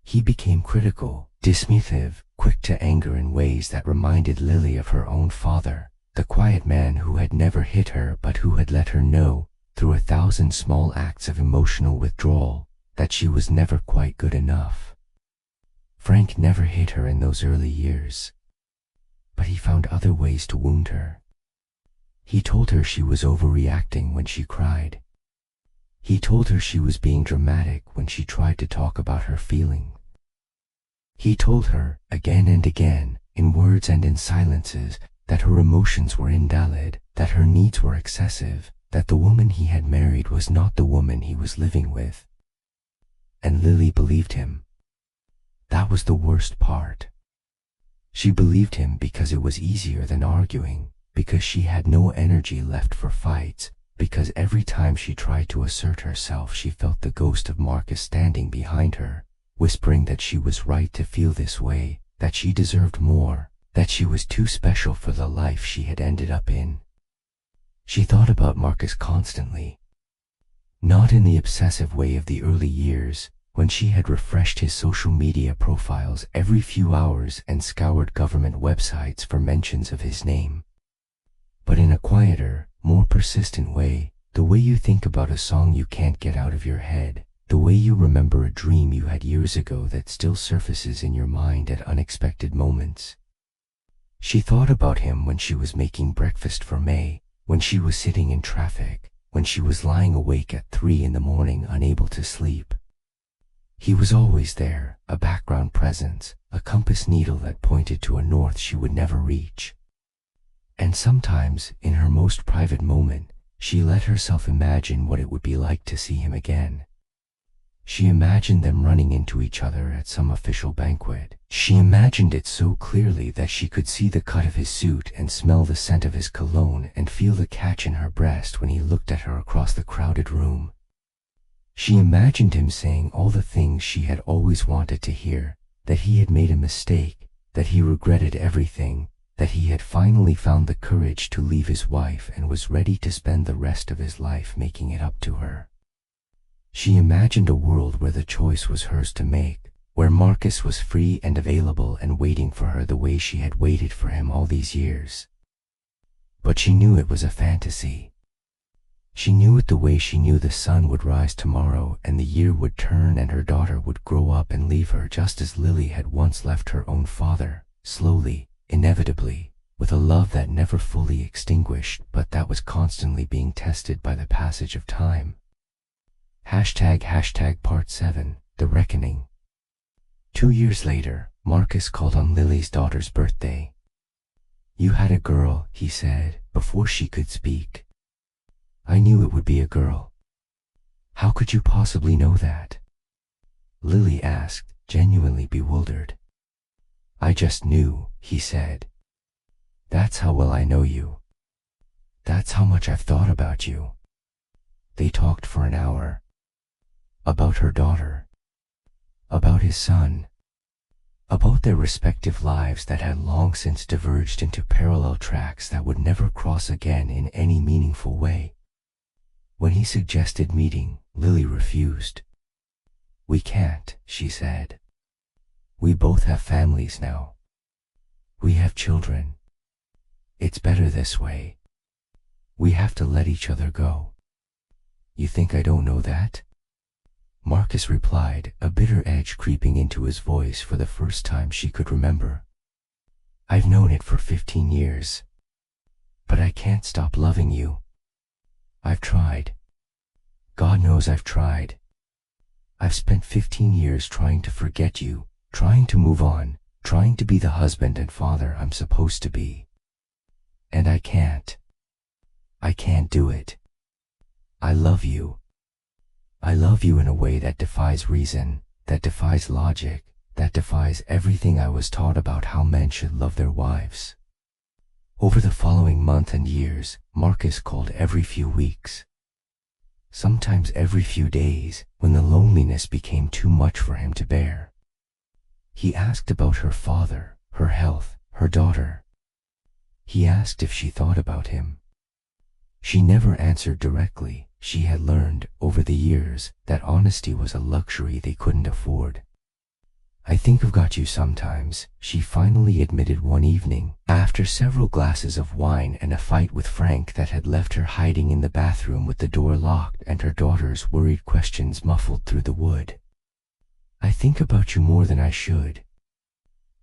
A: He became critical, dismissive, quick to anger in ways that reminded Lily of her own father, the quiet man who had never hit her but who had let her know, through 1,000 small acts of emotional withdrawal, that she was never quite good enough. Frank never hit her in those early years, but he found other ways to wound her. He told her she was overreacting when she cried. He told her she was being dramatic when she tried to talk about her feelings. He told her, again and again, in words and in silences, that her emotions were invalid, that her needs were excessive, that the woman he had married was not the woman he was living with. And Lily believed him. That was the worst part. She believed him because it was easier than arguing, because she had no energy left for fights, because every time she tried to assert herself she felt the ghost of Marcus standing behind her, whispering that she was right to feel this way, that she deserved more, that she was too special for the life she had ended up in. She thought about Marcus constantly. Not in the obsessive way of the early years, when she had refreshed his social media profiles every few hours and scoured government websites for mentions of his name, but in a quieter, more persistent way, the way you think about a song you can't get out of your head, the way you remember a dream you had years ago that still surfaces in your mind at unexpected moments. She thought about him when she was making breakfast for May, when she was sitting in traffic, when she was lying awake at 3 in the morning unable to sleep. He was always there, a background presence, a compass needle that pointed to a north she would never reach. And sometimes, in her most private moment, she let herself imagine what it would be like to see him again. She imagined them running into each other at some official banquet. She imagined it so clearly that she could see the cut of his suit and smell the scent of his cologne and feel the catch in her breast when he looked at her across the crowded room. She imagined him saying all the things she had always wanted to hear, that he had made a mistake, that he regretted everything, that he had finally found the courage to leave his wife and was ready to spend the rest of his life making it up to her. She imagined a world where the choice was hers to make, where Marcus was free and available and waiting for her the way she had waited for him all these years. But she knew it was a fantasy. She knew it the way she knew the sun would rise tomorrow and the year would turn and her daughter would grow up and leave her just as Lily had once left her own father, slowly, inevitably, with a love that never fully extinguished but that was constantly being tested by the passage of time. Part 7, The Reckoning. 2 years later, Marcus called on Lily's daughter's birthday. "You had a girl," he said, before she could speak. "I knew it would be a girl." "How could you possibly know that?" Lily asked, genuinely bewildered. "I just knew," he said. "That's how well I know you. That's how much I've thought about you." They talked for an hour. About her daughter. About his son. About their respective lives that had long since diverged into parallel tracks that would never cross again in any meaningful way. When he suggested meeting, Lily refused. "We can't," she said. "We both have families now. We have children. It's better this way. We have to let each other go." "You think I don't know that?" Marcus replied, a bitter edge creeping into his voice for the first time she could remember. "I've known it for 15 years. But I can't stop loving you. I've tried. God knows I've tried. I've spent 15 years trying to forget you, trying to move on, trying to be the husband and father I'm supposed to be. And I can't. I can't do it. I love you. I love you in a way that defies reason, that defies logic, that defies everything I was taught about how men should love their wives." Over the following month and years, Marcus called every few weeks. Sometimes every few days, when the loneliness became too much for him to bear. He asked about her father, her health, her daughter. He asked if she thought about him. She never answered directly, she had learned, over the years, that honesty was a luxury they couldn't afford. "I think I've got you sometimes," she finally admitted one evening, after several glasses of wine and a fight with Frank that had left her hiding in the bathroom with the door locked and her daughter's worried questions muffled through the wood. "I think about you more than I should.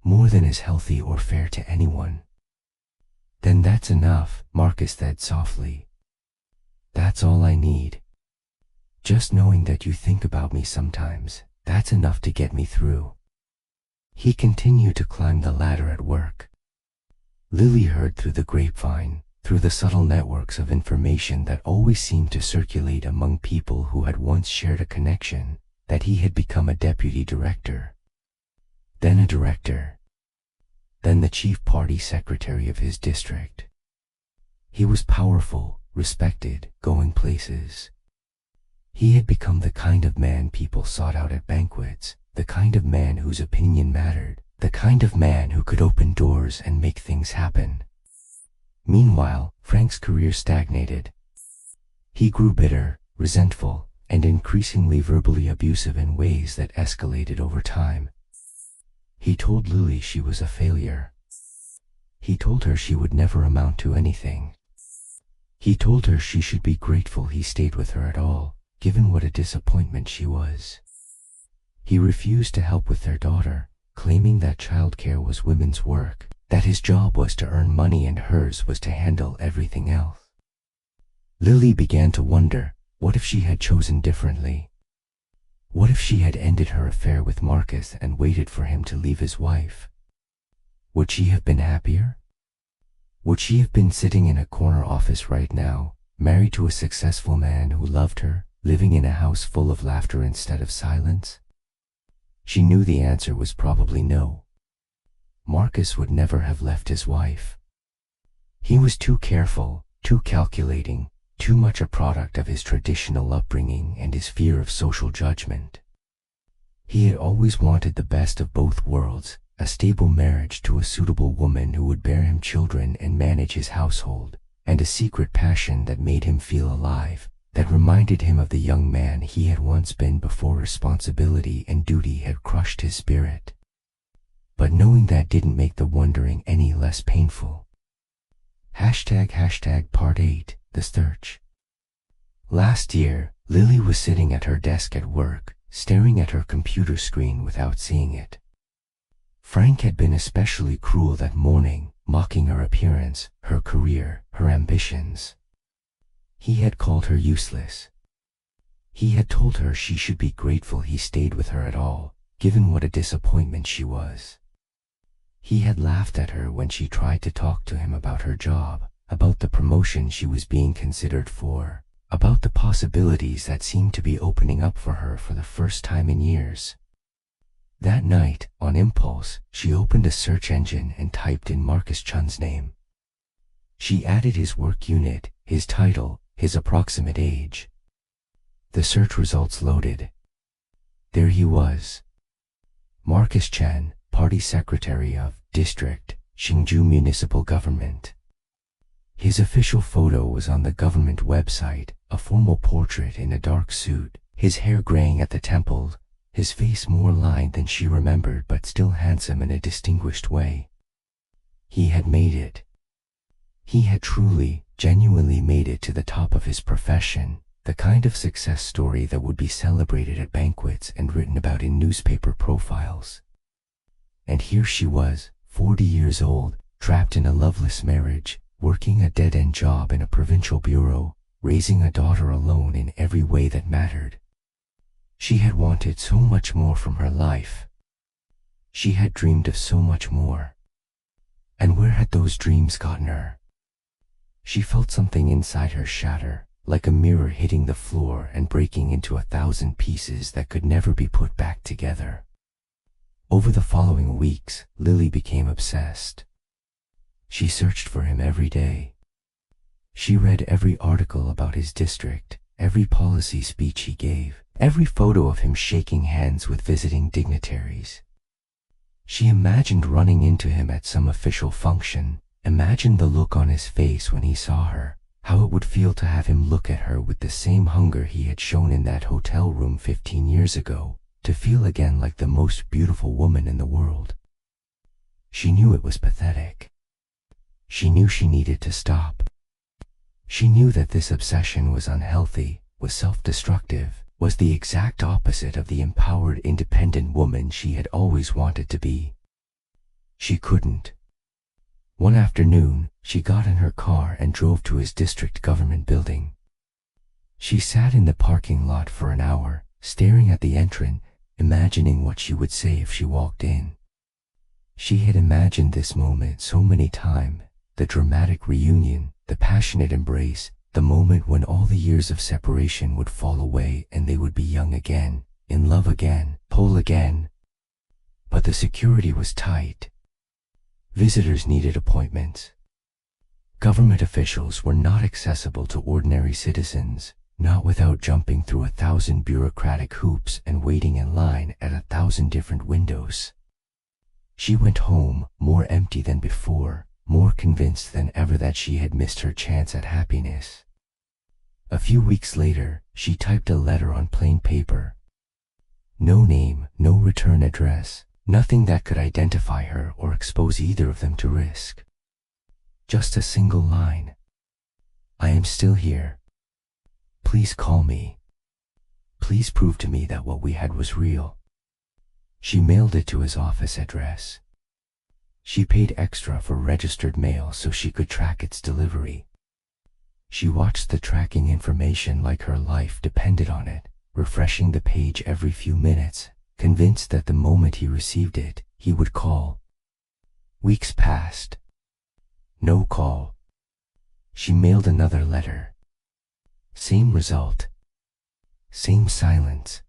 A: More than is healthy or fair to anyone." "Then that's enough," Marcus said softly. "That's all I need. Just knowing that you think about me sometimes, that's enough to get me through." He continued to climb the ladder at work. Lily heard through the grapevine, through the subtle networks of information that always seemed to circulate among people who had once shared a connection, that he had become a deputy director, then a director, then the chief party secretary of his district. He was powerful, respected, going places. He had become the kind of man people sought out at banquets, the kind of man whose opinion mattered, the kind of man who could open doors and make things happen. Meanwhile, Frank's career stagnated. He grew bitter, resentful, and increasingly verbally abusive in ways that escalated over time. He told Lily she was a failure. He told her she would never amount to anything. He told her she should be grateful he stayed with her at all, given what a disappointment she was. He refused to help with their daughter, claiming that childcare was women's work, that his job was to earn money and hers was to handle everything else. Lily began to wonder, what if she had chosen differently? What if she had ended her affair with Marcus and waited for him to leave his wife? Would she have been happier? Would she have been sitting in a corner office right now, married to a successful man who loved her, living in a house full of laughter instead of silence? She knew the answer was probably no. Marcus would never have left his wife. He was too careful, too calculating, too much a product of his traditional upbringing and his fear of social judgment. He had always wanted the best of both worlds, a stable marriage to a suitable woman who would bear him children and manage his household, and a secret passion that made him feel alive, that reminded him of the young man he had once been before responsibility and duty had crushed his spirit. But knowing that didn't make the wondering any less painful. Part 8, The Search. Last year, Lily was sitting at her desk at work, staring at her computer screen without seeing it. Frank had been especially cruel that morning, mocking her appearance, her career, her ambitions. He had called her useless. He had told her she should be grateful he stayed with her at all, given what a disappointment she was. He had laughed at her when she tried to talk to him about her job, about the promotion she was being considered for, about the possibilities that seemed to be opening up for her for the first time in years. That night, on impulse, she opened a search engine and typed in Marcus Chen's name. She added his work unit, his title, his approximate age. The search results loaded. There he was. Marcus Chen, Party Secretary of District, Hsinchu Municipal Government. His official photo was on the government website, a formal portrait in a dark suit, his hair graying at the temples, his face more lined than she remembered but still handsome in a distinguished way. He had made it. He had truly, genuinely made it to the top of his profession, the kind of success story that would be celebrated at banquets and written about in newspaper profiles. And here she was, 40 years old, trapped in a loveless marriage, working a dead-end job in a provincial bureau, raising a daughter alone in every way that mattered. She had wanted so much more from her life. She had dreamed of so much more. And where had those dreams gotten her? She felt something inside her shatter, like a mirror hitting the floor and breaking into 1,000 pieces that could never be put back together. Over the following weeks, Lily became obsessed. She searched for him every day. She read every article about his district, every policy speech he gave, every photo of him shaking hands with visiting dignitaries. She imagined running into him at some official function, imagined the look on his face when he saw her, How it would feel to have him look at her with the same hunger he had shown in that hotel room 15 years ago, to feel again like the most beautiful woman in the world. She knew it was pathetic. She knew she needed to stop. She knew that this obsession was unhealthy, was self-destructive, was the exact opposite of the empowered, independent woman she had always wanted to be. She couldn't. One afternoon, she got in her car and drove to his district government building. She sat in the parking lot for an hour, staring at the entrance, imagining what she would say if she walked in. She had imagined this moment so many times, the dramatic reunion, the passionate embrace, the moment when all the years of separation would fall away and they would be young again, in love again, whole again. But the security was tight. Visitors needed appointments. Government officials were not accessible to ordinary citizens, not without jumping through 1,000 bureaucratic hoops and waiting in line at 1,000 different windows. She went home, more empty than before, more convinced than ever that she had missed her chance at happiness. A few weeks later, she typed a letter on plain paper. No name, no return address, nothing that could identify her or expose either of them to risk. Just a single line. I am still here. Please call me. Please prove to me that what we had was real. She mailed it to his office address. She paid extra for registered mail so she could track its delivery. She watched the tracking information like her life depended on it, refreshing the page every few minutes, convinced that the moment he received it, he would call. Weeks passed. No call. She mailed another letter. Same result. Same silence.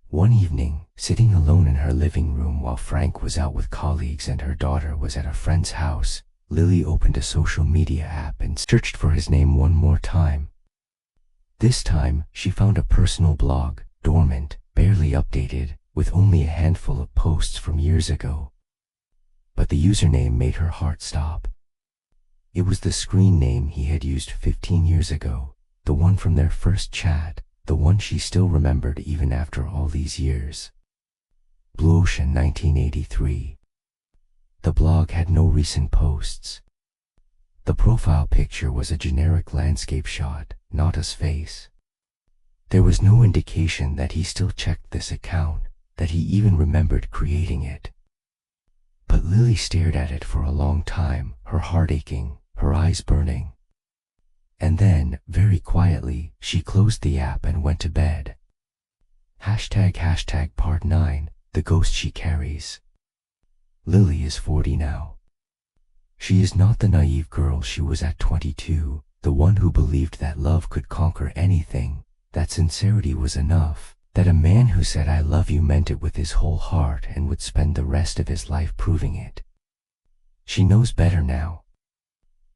A: One evening, sitting alone in her living room while Frank was out with colleagues and her daughter was at a friend's house, Lily opened a social media app and searched for his name one more time. This time, she found a personal blog, dormant, barely updated, with only a handful of posts from years ago. But the username made her heart stop. It was the screen name he had used 15 years ago, the one from their first chat, the one she still remembered even after all these years. Blue Ocean 1983. The blog had no recent posts. The profile picture was a generic landscape shot, not his face. There was no indication that he still checked this account, that he even remembered creating it. But Lily stared at it for a long time, her heart aching, her eyes burning. And then, very quietly, she closed the app and went to bed. Part 9, the ghost she carries. Lily is 40 now. She is not the naive girl she was at 22, the one who believed that love could conquer anything, that sincerity was enough, that a man who said I love you meant it with his whole heart and would spend the rest of his life proving it. She knows better now.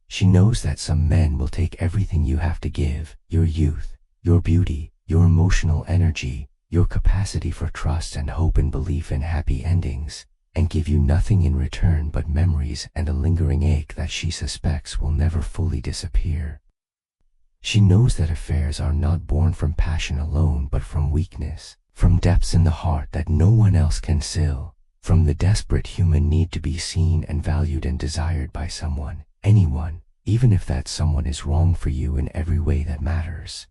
A: She knows that some men will take everything you have to give, your youth, your beauty, your emotional energy, your capacity for trust and hope and belief in happy endings, and give you nothing in return but memories and a lingering ache that she suspects will never fully disappear. She knows that affairs are not born from passion alone but from weakness, from depths in the heart that no one else can fill, from the desperate human need to be seen and valued and desired by someone, anyone, even if that someone is wrong for you in every way that matters.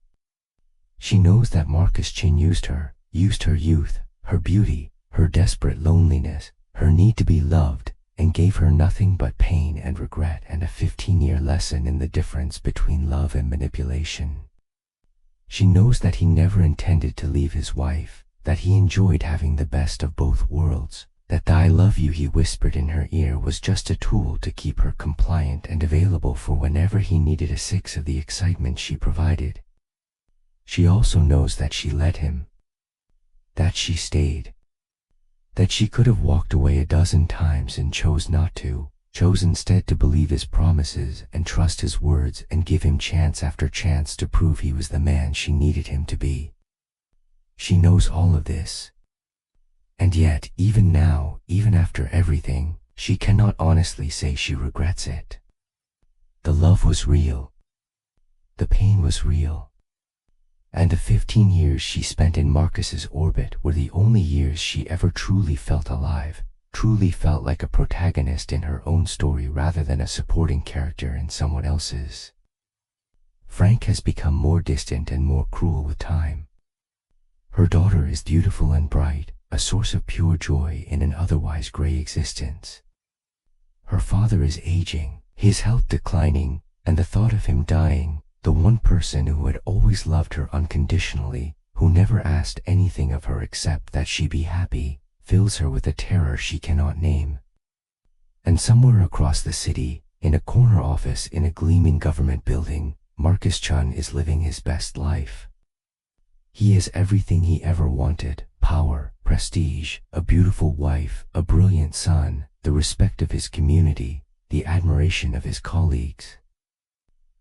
A: She knows that Marcus Chen used her youth, her beauty, her desperate loneliness, her need to be loved, and gave her nothing but pain and regret and a 15-year lesson in the difference between love and manipulation. She knows that he never intended to leave his wife, that he enjoyed having the best of both worlds, that the I love you he whispered in her ear was just a tool to keep her compliant and available for whenever he needed a six of the excitement she provided. She also knows that she let him, that she stayed, that she could have walked away a dozen times and chose not to, chose instead to believe his promises and trust his words and give him chance after chance to prove he was the man she needed him to be. She knows all of this. And yet, even now, even after everything, she cannot honestly say she regrets it. The love was real. The pain was real. And the 15 years she spent in Marcus's orbit were the only years she ever truly felt alive, truly felt like a protagonist in her own story rather than a supporting character in someone else's. Frank has become more distant and more cruel with time. Her daughter is beautiful and bright, a source of pure joy in an otherwise gray existence. Her father is aging, his health declining, and the thought of him dying, the one person who had always loved her unconditionally, who never asked anything of her except that she be happy, fills her with a terror she cannot name. And somewhere across the city, in a corner office in a gleaming government building, Marcus Chen is living his best life. He has everything he ever wanted: power, prestige, a beautiful wife, a brilliant son, the respect of his community, the admiration of his colleagues.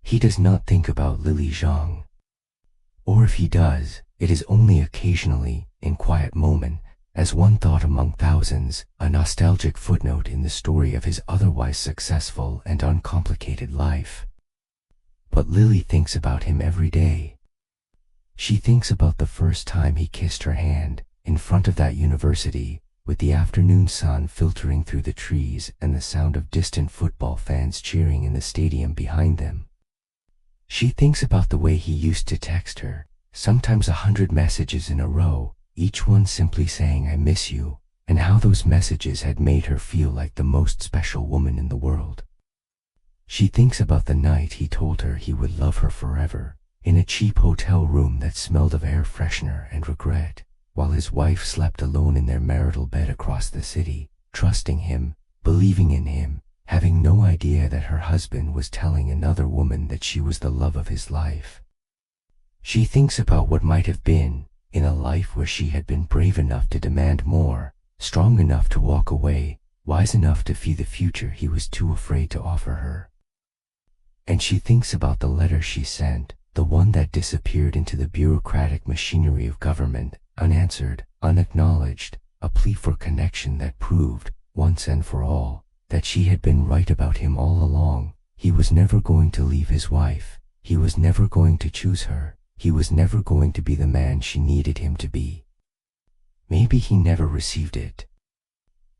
A: He does not think about Lily Zhang. Or if he does, it is only occasionally, in quiet moment, as one thought among thousands, a nostalgic footnote in the story of his otherwise successful and uncomplicated life. But Lily thinks about him every day. She thinks about the first time he kissed her hand, in front of that university, with the afternoon sun filtering through the trees and the sound of distant football fans cheering in the stadium behind them. She thinks about the way he used to text her, sometimes 100 messages in a row, each one simply saying "I miss you," and how those messages had made her feel like the most special woman in the world. She thinks about the night he told her he would love her forever, in a cheap hotel room that smelled of air freshener and regret, while his wife slept alone in their marital bed across the city, trusting him, believing in him, having no idea that her husband was telling another woman that she was the love of his life. She thinks about what might have been, in a life where she had been brave enough to demand more, strong enough to walk away, wise enough to see the future he was too afraid to offer her. And she thinks about the letter she sent, the one that disappeared into the bureaucratic machinery of government, unanswered, unacknowledged, a plea for connection that proved, once and for all, that she had been right about him all along. He was never going to leave his wife. He was never going to choose her. He was never going to be the man she needed him to be. Maybe he never received it.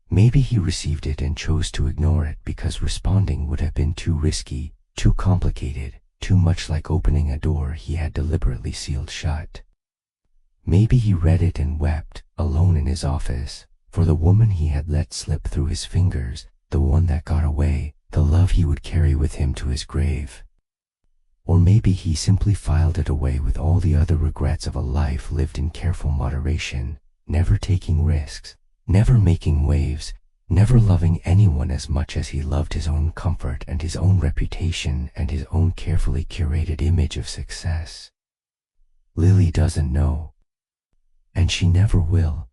A: Maybe he received it and chose to ignore it because responding would have been too risky, too complicated, too much like opening a door he had deliberately sealed shut. Maybe he read it and wept, alone in his office, for the woman he had let slip through his fingers, the one that got away, the love he would carry with him to his grave. Or maybe he simply filed it away with all the other regrets of a life lived in careful moderation, never taking risks, never making waves, never loving anyone as much as he loved his own comfort and his own reputation and his own carefully curated image of success. Lily doesn't know. And she never will.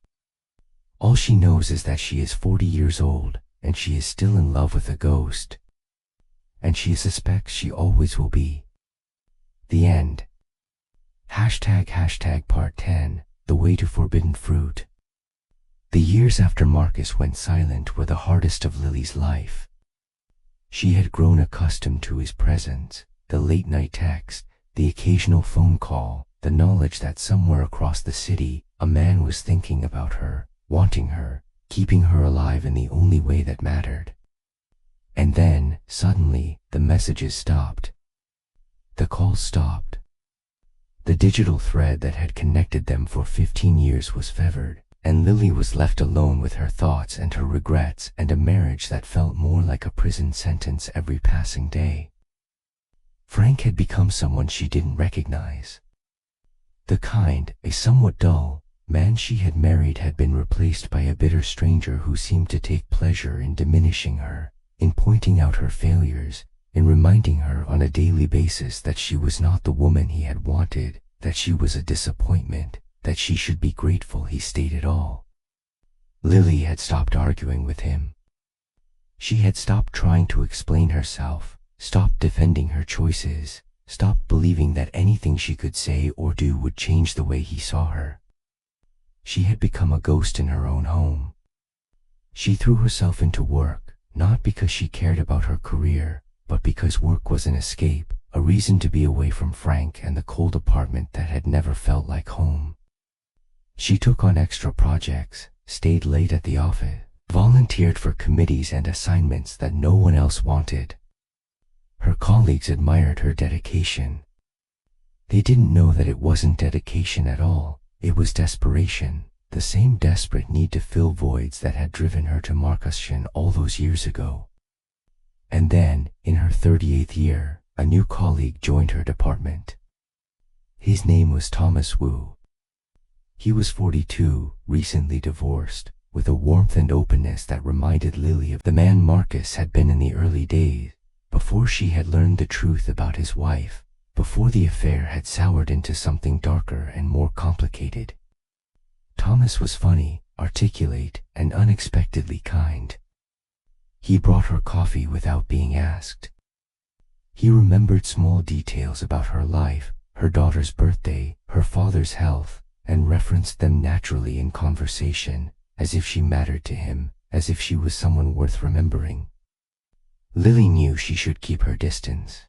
A: All she knows is that she is 40 years old, and she is still in love with a ghost. And she suspects she always will be. The end. ## Part 10, The Way to Forbidden Fruit. The years after Marcus went silent were the hardest of Lily's life. She had grown accustomed to his presence, the late-night text, the occasional phone call, the knowledge that somewhere across the city, a man was thinking about her, wanting her, keeping her alive in the only way that mattered. And then, suddenly, the messages stopped. The calls stopped. The digital thread that had connected them for 15 years was severed, and Lily was left alone with her thoughts and her regrets and a marriage that felt more like a prison sentence every passing day. Frank had become someone she didn't recognize. The kind, a somewhat dull, man she had married had been replaced by a bitter stranger who seemed to take pleasure in diminishing her, in pointing out her failures, in reminding her on a daily basis that she was not the woman he had wanted, that she was a disappointment, that she should be grateful he stayed at all. Lily had stopped arguing with him. She had stopped trying to explain herself, stopped defending her choices, stopped believing that anything she could say or do would change the way he saw her. She had become a ghost in her own home. She threw herself into work, not because she cared about her career, but because work was an escape, a reason to be away from Frank and the cold apartment that had never felt like home. She took on extra projects, stayed late at the office, volunteered for committees and assignments that no one else wanted. Her colleagues admired her dedication. They didn't know that it wasn't dedication at all, it was desperation, the same desperate need to fill voids that had driven her to Chen all those years ago. And then, in her 38th year, a new colleague joined her department. His name was Thomas Wu. He was 42, recently divorced, with a warmth and openness that reminded Lily of the man Marcus had been in the early days, before she had learned the truth about his wife, before the affair had soured into something darker and more complicated. Thomas was funny, articulate, and unexpectedly kind. He brought her coffee without being asked. He remembered small details about her life, her daughter's birthday, her father's health, and referenced them naturally in conversation, as if she mattered to him, as if she was someone worth remembering. Lily knew she should keep her distance.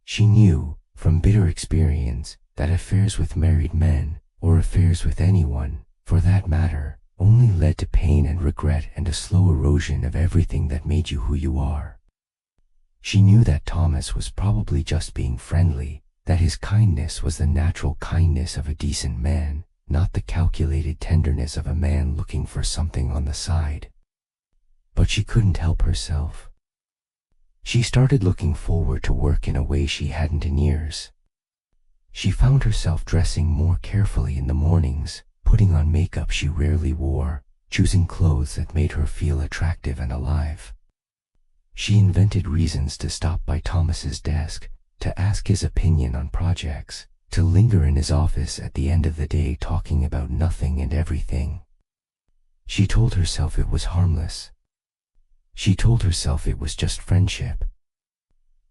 A: She knew, from bitter experience, that affairs with married men, or affairs with anyone, for that matter, only led to pain and regret and a slow erosion of everything that made you who you are. She knew that Thomas was probably just being friendly, that his kindness was the natural kindness of a decent man, not the calculated tenderness of a man looking for something on the side. But she couldn't help herself. She started looking forward to work in a way she hadn't in years. She found herself dressing more carefully in the mornings, putting on makeup she rarely wore, choosing clothes that made her feel attractive and alive. She invented reasons to stop by Thomas's desk, to ask his opinion on projects, to linger in his office at the end of the day talking about nothing and everything. She told herself it was harmless. She told herself it was just friendship.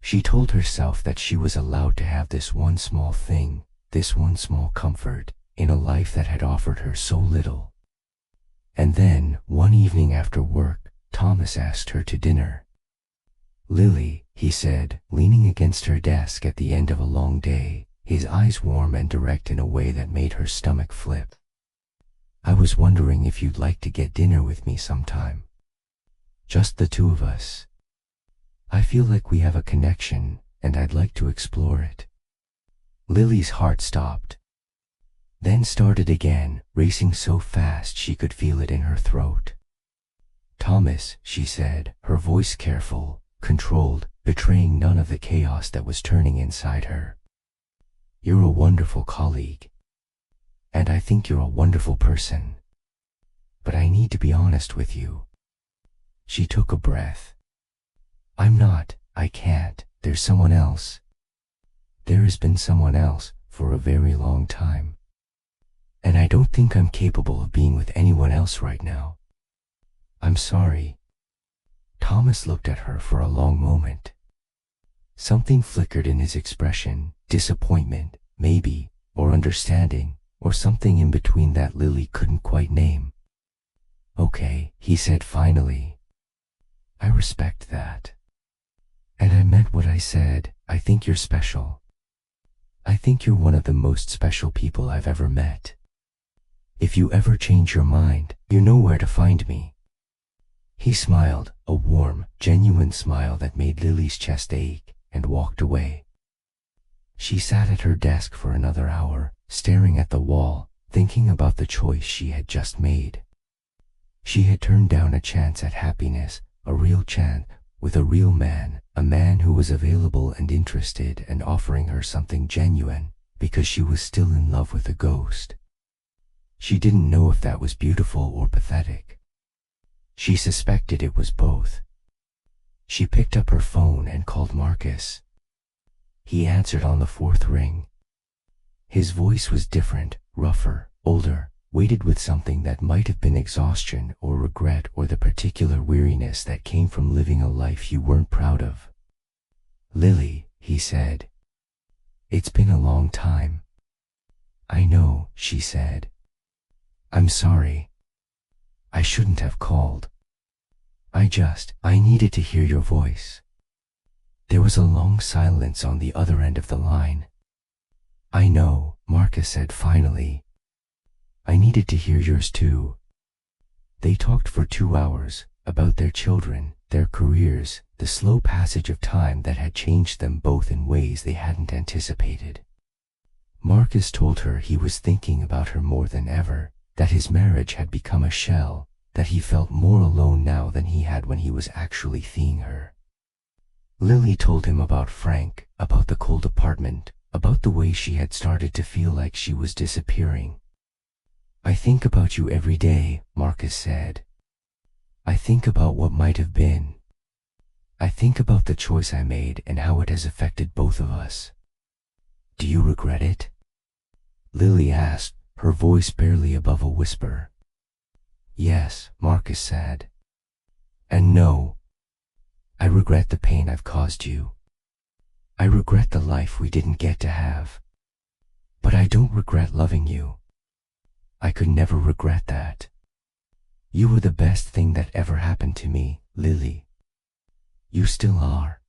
A: She told herself that she was allowed to have this one small thing, this one small comfort, in a life that had offered her so little. And then, one evening after work, Thomas asked her to dinner. "Lily," he said, leaning against her desk at the end of a long day, his eyes warm and direct in a way that made her stomach flip. "I was wondering if you'd like to get dinner with me sometime. Just the two of us. I feel like we have a connection, and I'd like to explore it." Lily's heart stopped, then started again, racing so fast she could feel it in her throat. "Thomas," she said, her voice careful, controlled, betraying none of the chaos that was turning inside her. "You're a wonderful colleague. And I think you're a wonderful person. But I need to be honest with you." She took a breath. "I'm not, I can't, there's someone else. There has been someone else for a very long time. And I don't think I'm capable of being with anyone else right now. I'm sorry." Thomas looked at her for a long moment. Something flickered in his expression, disappointment, maybe, or understanding, or something in between that Lily couldn't quite name. "Okay," he said finally. "I respect that. And I meant what I said. I think you're special. I think you're one of the most special people I've ever met. If you ever change your mind, you know where to find me." He smiled, a warm, genuine smile that made Lily's chest ache, and walked away. She sat at her desk for another hour, staring at the wall, thinking about the choice she had just made. She had turned down a chance at happiness, a real chance, with a real man, a man who was available and interested and offering her something genuine, because she was still in love with a ghost. She didn't know if that was beautiful or pathetic. She suspected it was both. She picked up her phone and called Marcus. He answered on the fourth ring. His voice was different, rougher, older, weighted with something that might have been exhaustion or regret or the particular weariness that came from living a life you weren't proud of. "Lily," he said. "It's been a long time." "I know," she said. "I'm sorry. I shouldn't have called. I needed to hear your voice." There was a long silence on the other end of the line. "I know," Marcus said finally. "I needed to hear yours too." They talked for 2 hours about their children, their careers, the slow passage of time that had changed them both in ways they hadn't anticipated. Marcus told her he was thinking about her more than ever, that his marriage had become a shell, that he felt more alone now than he had when he was actually seeing her. Lily told him about Frank, about the cold apartment, about the way she had started to feel like she was disappearing. "I think about you every day," Marcus said. "I think about what might have been. I think about the choice I made and how it has affected both of us." "Do you regret it?" Lily asked, her voice barely above a whisper. "Yes," Marcus said. "And no. I regret the pain I've caused you. I regret the life we didn't get to have. But I don't regret loving you. I could never regret that. You were the best thing that ever happened to me, Lily. You still are."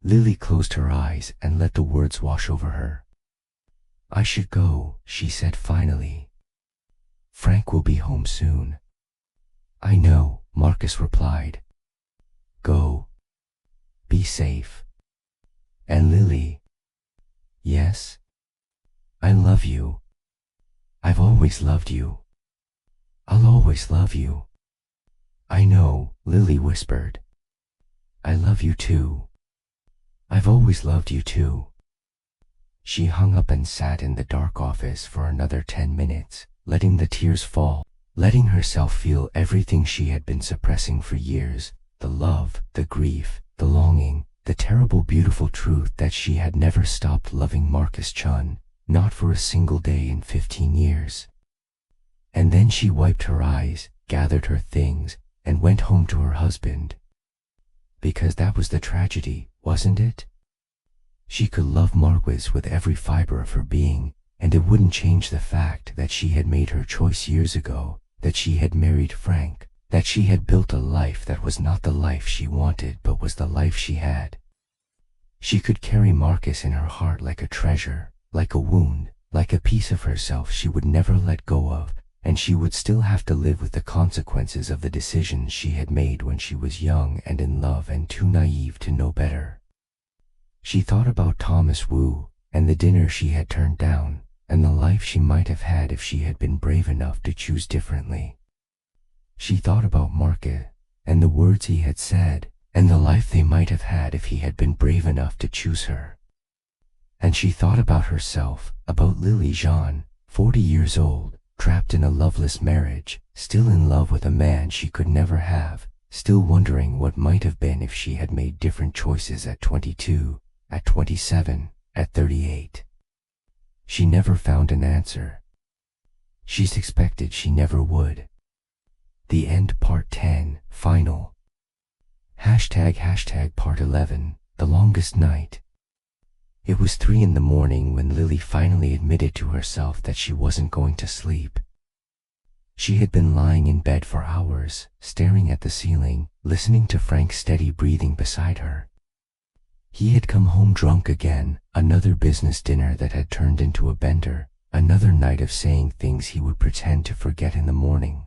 A: Lily closed her eyes and let the words wash over her. "I should go," she said finally. "Frank will be home soon." "I know," Marcus replied. "Go. Be safe." "And Lily." "Yes? I love you. I've always loved you. I'll always love you." "I know," Lily whispered. "I love you too. I've always loved you too." She hung up and sat in the dark office for another 10 minutes, letting the tears fall, letting herself feel everything she had been suppressing for years, the love, the grief, the longing, the terrible beautiful truth that she had never stopped loving Marcus Chen, not for a single day in 15 years. And then she wiped her eyes, gathered her things, and went home to her husband. Because that was the tragedy, wasn't it? She could love Marquis with every fiber of her being, and it wouldn't change the fact that she had made her choice years ago, that she had married Frank, that she had built a life that was not the life she wanted but was the life she had. She could carry Marcus in her heart like a treasure, like a wound, like a piece of herself she would never let go of, and she would still have to live with the consequences of the decisions she had made when she was young and in love and too naive to know better. She thought about Thomas Wu, and the dinner she had turned down, and the life she might have had if she had been brave enough to choose differently. She thought about Marcus, and the words he had said, and the life they might have had if he had been brave enough to choose her. And she thought about herself, about Lily Jean, 40 years old, trapped in a loveless marriage, still in love with a man she could never have, still wondering what might have been if she had made different choices at 22, at 27, at 38. She never found an answer. She suspected she never would. The End Part 10, Final. ## Part 11, The Longest Night. It was 3 in the morning when Lily finally admitted to herself that she wasn't going to sleep. She had been lying in bed for hours, staring at the ceiling, listening to Frank's steady breathing beside her. He had come home drunk again, another business dinner that had turned into a bender, another night of saying things he would pretend to forget in the morning.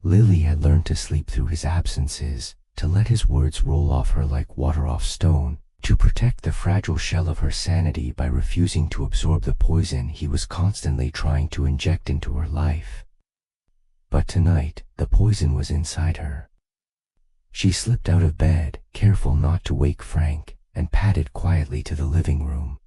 A: Lily had learned to sleep through his absences, to let his words roll off her like water off stone, to protect the fragile shell of her sanity by refusing to absorb the poison he was constantly trying to inject into her life. But tonight, the poison was inside her. She slipped out of bed, careful not to wake Frank, and padded quietly to the living room.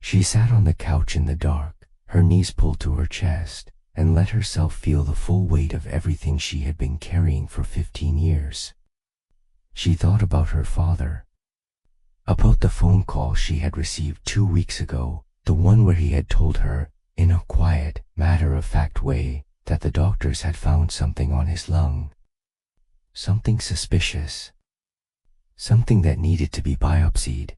A: She sat on the couch in the dark, her knees pulled to her chest, and let herself feel the full weight of everything she had been carrying for 15 years. She thought about her father, about the phone call she had received 2 weeks ago, the one where he had told her, in a quiet, matter-of-fact way, that the doctors had found something on his lung. Something suspicious. Something that needed to be biopsied.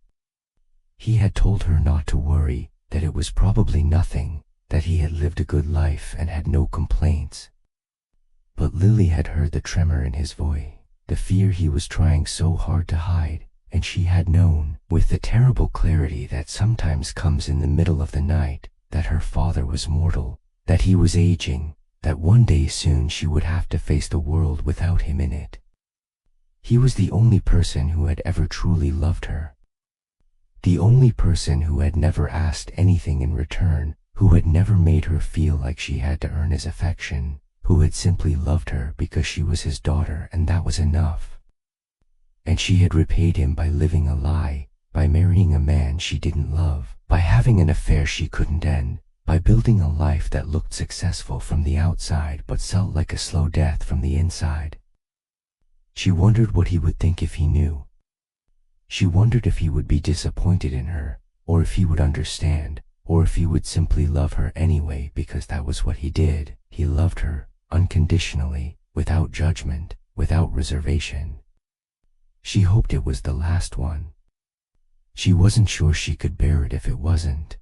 A: He had told her not to worry, that it was probably nothing, that he had lived a good life and had no complaints. But Lily had heard the tremor in his voice, the fear he was trying so hard to hide, and she had known, with the terrible clarity that sometimes comes in the middle of the night, that her father was mortal, that he was aging, that one day soon she would have to face the world without him in it. He was the only person who had ever truly loved her. The only person who had never asked anything in return, who had never made her feel like she had to earn his affection, who had simply loved her because she was his daughter and that was enough. And she had repaid him by living a lie, by marrying a man she didn't love, by having an affair she couldn't end, by building a life that looked successful from the outside but felt like a slow death from the inside. She wondered what he would think if he knew. She wondered if he would be disappointed in her, or if he would understand, or if he would simply love her anyway because that was what he did. He loved her, unconditionally, without judgment, without reservation. She hoped it was the last one. She wasn't sure she could bear it if it wasn't.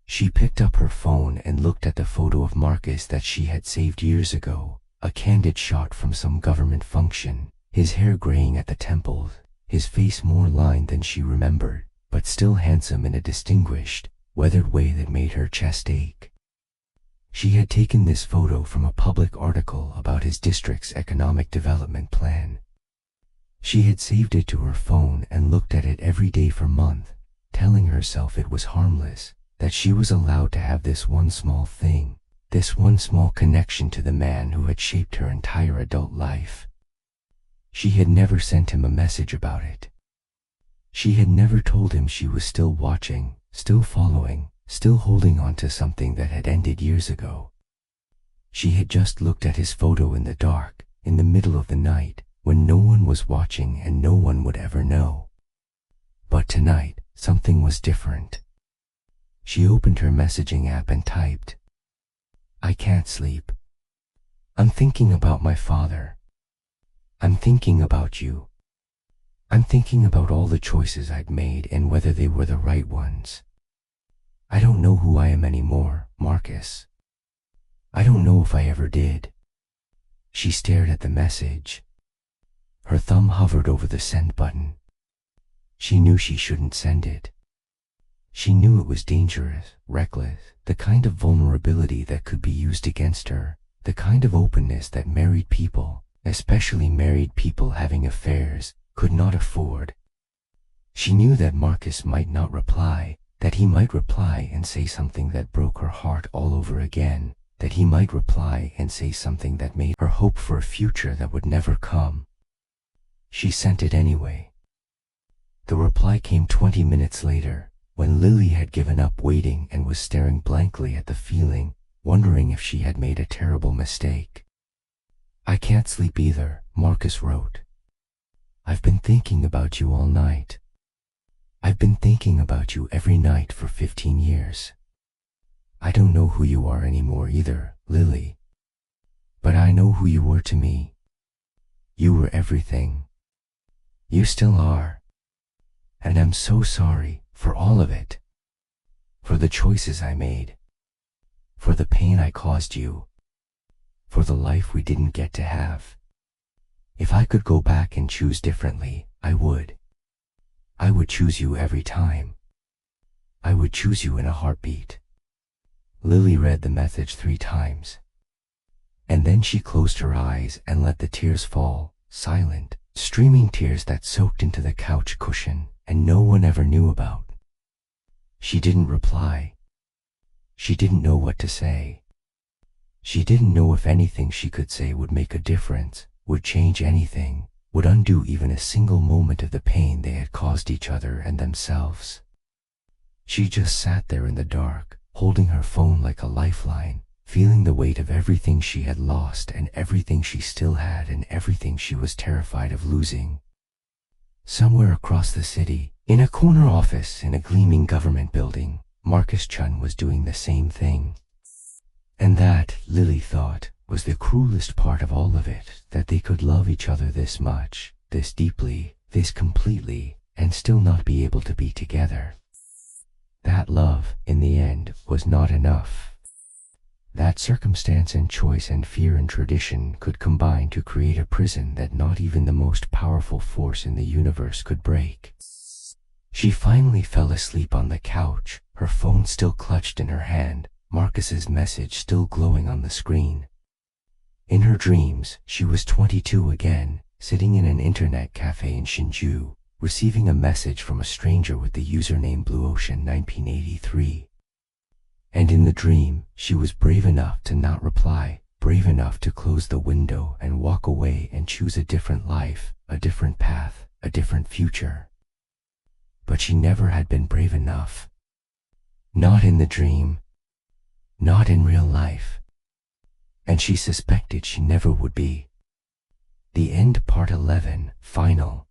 A: She picked up her phone and looked at the photo of Marcus that she had saved years ago, a candid shot from some government function, his hair graying at the temples, his face more lined than she remembered, but still handsome in a distinguished, weathered way that made her chest ache. She had taken this photo from a public article about his district's economic development plan. She had saved it to her phone and looked at it every day for months, telling herself it was harmless, that she was allowed to have this one small thing, this one small connection to the man who had shaped her entire adult life. She had never sent him a message about it. She had never told him she was still watching, still following, still holding on to something that had ended years ago. She had just looked at his photo in the dark, in the middle of the night, when no one was watching and no one would ever know. But tonight, something was different. She opened her messaging app and typed, "I can't sleep. I'm thinking about my father. I'm thinking about you. I'm thinking about all the choices I'd made and whether they were the right ones. I don't know who I am anymore, Marcus. I don't know if I ever did." She stared at the message. Her thumb hovered over the send button. She knew she shouldn't send it. She knew it was dangerous, reckless, the kind of vulnerability that could be used against her, the kind of openness that married people, especially married people having affairs, could not afford. She knew that Marcus might not reply, that he might reply and say something that broke her heart all over again, that he might reply and say something that made her hope for a future that would never come. She sent it anyway. The reply came 20 minutes later, when Lily had given up waiting and was staring blankly at the feeling, wondering if she had made a terrible mistake. "I can't sleep either," Marcus wrote. "I've been thinking about you all night. I've been thinking about you every night for 15 years. I don't know who you are anymore either, Lily. But I know who you were to me. You were everything. You still are. And I'm so sorry for all of it. For the choices I made. For the pain I caused you. For the life we didn't get to have. If I could go back and choose differently, I would. I would choose you every time. I would choose you in a heartbeat." Lily read the message 3 times. And then she closed her eyes and let the tears fall, silent, streaming tears that soaked into the couch cushion and no one ever knew about. She didn't reply. She didn't know what to say. She didn't know if anything she could say would make a difference, would change anything, would undo even a single moment of the pain they had caused each other and themselves. She just sat there in the dark, holding her phone like a lifeline, feeling the weight of everything she had lost and everything she still had and everything she was terrified of losing. Somewhere across the city, in a corner office in a gleaming government building, Marcus Chen was doing the same thing. And that, Lily thought, was the cruelest part of all of it, that they could love each other this much, this deeply, this completely, and still not be able to be together. That love, in the end, was not enough. That circumstance and choice and fear and tradition could combine to create a prison that not even the most powerful force in the universe could break. She finally fell asleep on the couch, her phone still clutched in her hand, Marcus's message still glowing on the screen. In her dreams, she was 22 again, sitting in an internet cafe in Hsinchu, receiving a message from a stranger with the username BlueOcean1983. And in the dream, she was brave enough to not reply, brave enough to close the window and walk away and choose a different life, a different path, a different future. But she never had been brave enough. Not in the dream. Not in real life. And she suspected she never would be. The End Part 11, Final.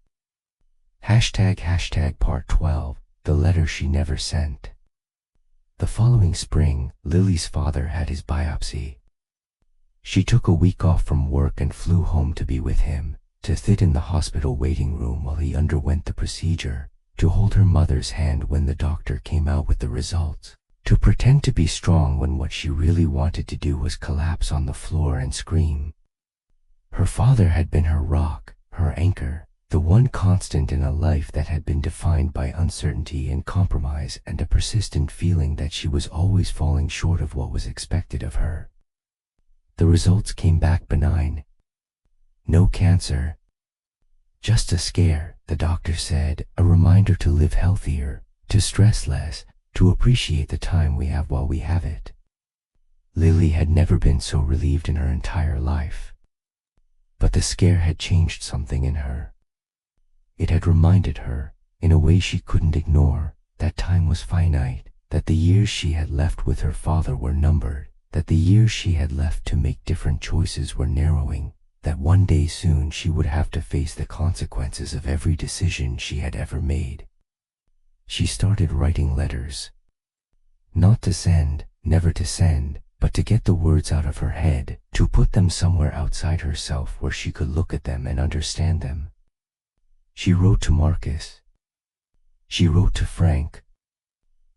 A: ## Part 12, The Letter She Never Sent. The following spring, Lily's father had his biopsy. She took a week off from work and flew home to be with him, to sit in the hospital waiting room while he underwent the procedure, to hold her mother's hand when the doctor came out with the results, to pretend to be strong when what she really wanted to do was collapse on the floor and scream. Her father had been her rock, her anchor, the one constant in a life that had been defined by uncertainty and compromise and a persistent feeling that she was always falling short of what was expected of her. The results came back benign. No cancer. Just a scare, the doctor said, a reminder to live healthier, to stress less, to appreciate the time we have while we have it. Lily had never been so relieved in her entire life. But the scare had changed something in her. It had reminded her, in a way she couldn't ignore, that time was finite, that the years she had left with her father were numbered, that the years she had left to make different choices were narrowing, that one day soon she would have to face the consequences of every decision she had ever made. She started writing letters. Not to send, never to send, but to get the words out of her head, to put them somewhere outside herself where she could look at them and understand them. She wrote to Marcus. She wrote to Frank.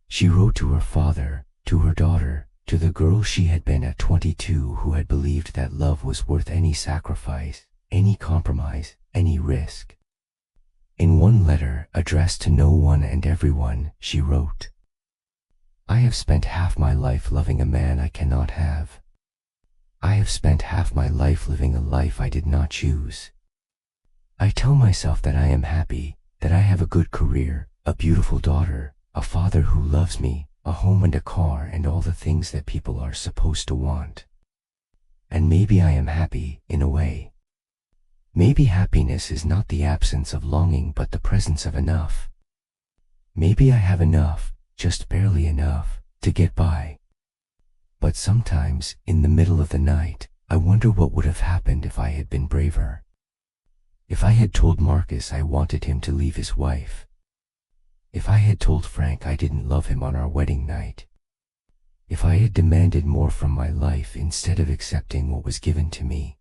A: She wrote to her father, to her daughter, to the girl she had been at 22 who had believed that love was worth any sacrifice, any compromise, any risk. In one letter, addressed to no one and everyone, she wrote, "I have spent half my life loving a man I cannot have. I have spent half my life living a life I did not choose. I tell myself that I am happy, that I have a good career, a beautiful daughter, a father who loves me, a home and a car and all the things that people are supposed to want. And maybe I am happy, in a way. Maybe happiness is not the absence of longing but the presence of enough. Maybe I have enough, just barely enough, to get by. But sometimes, in the middle of the night, I wonder what would have happened if I had been braver. If I had told Marcus I wanted him to leave his wife. If I had told Frank I didn't love him on our wedding night. If I had demanded more from my life instead of accepting what was given to me.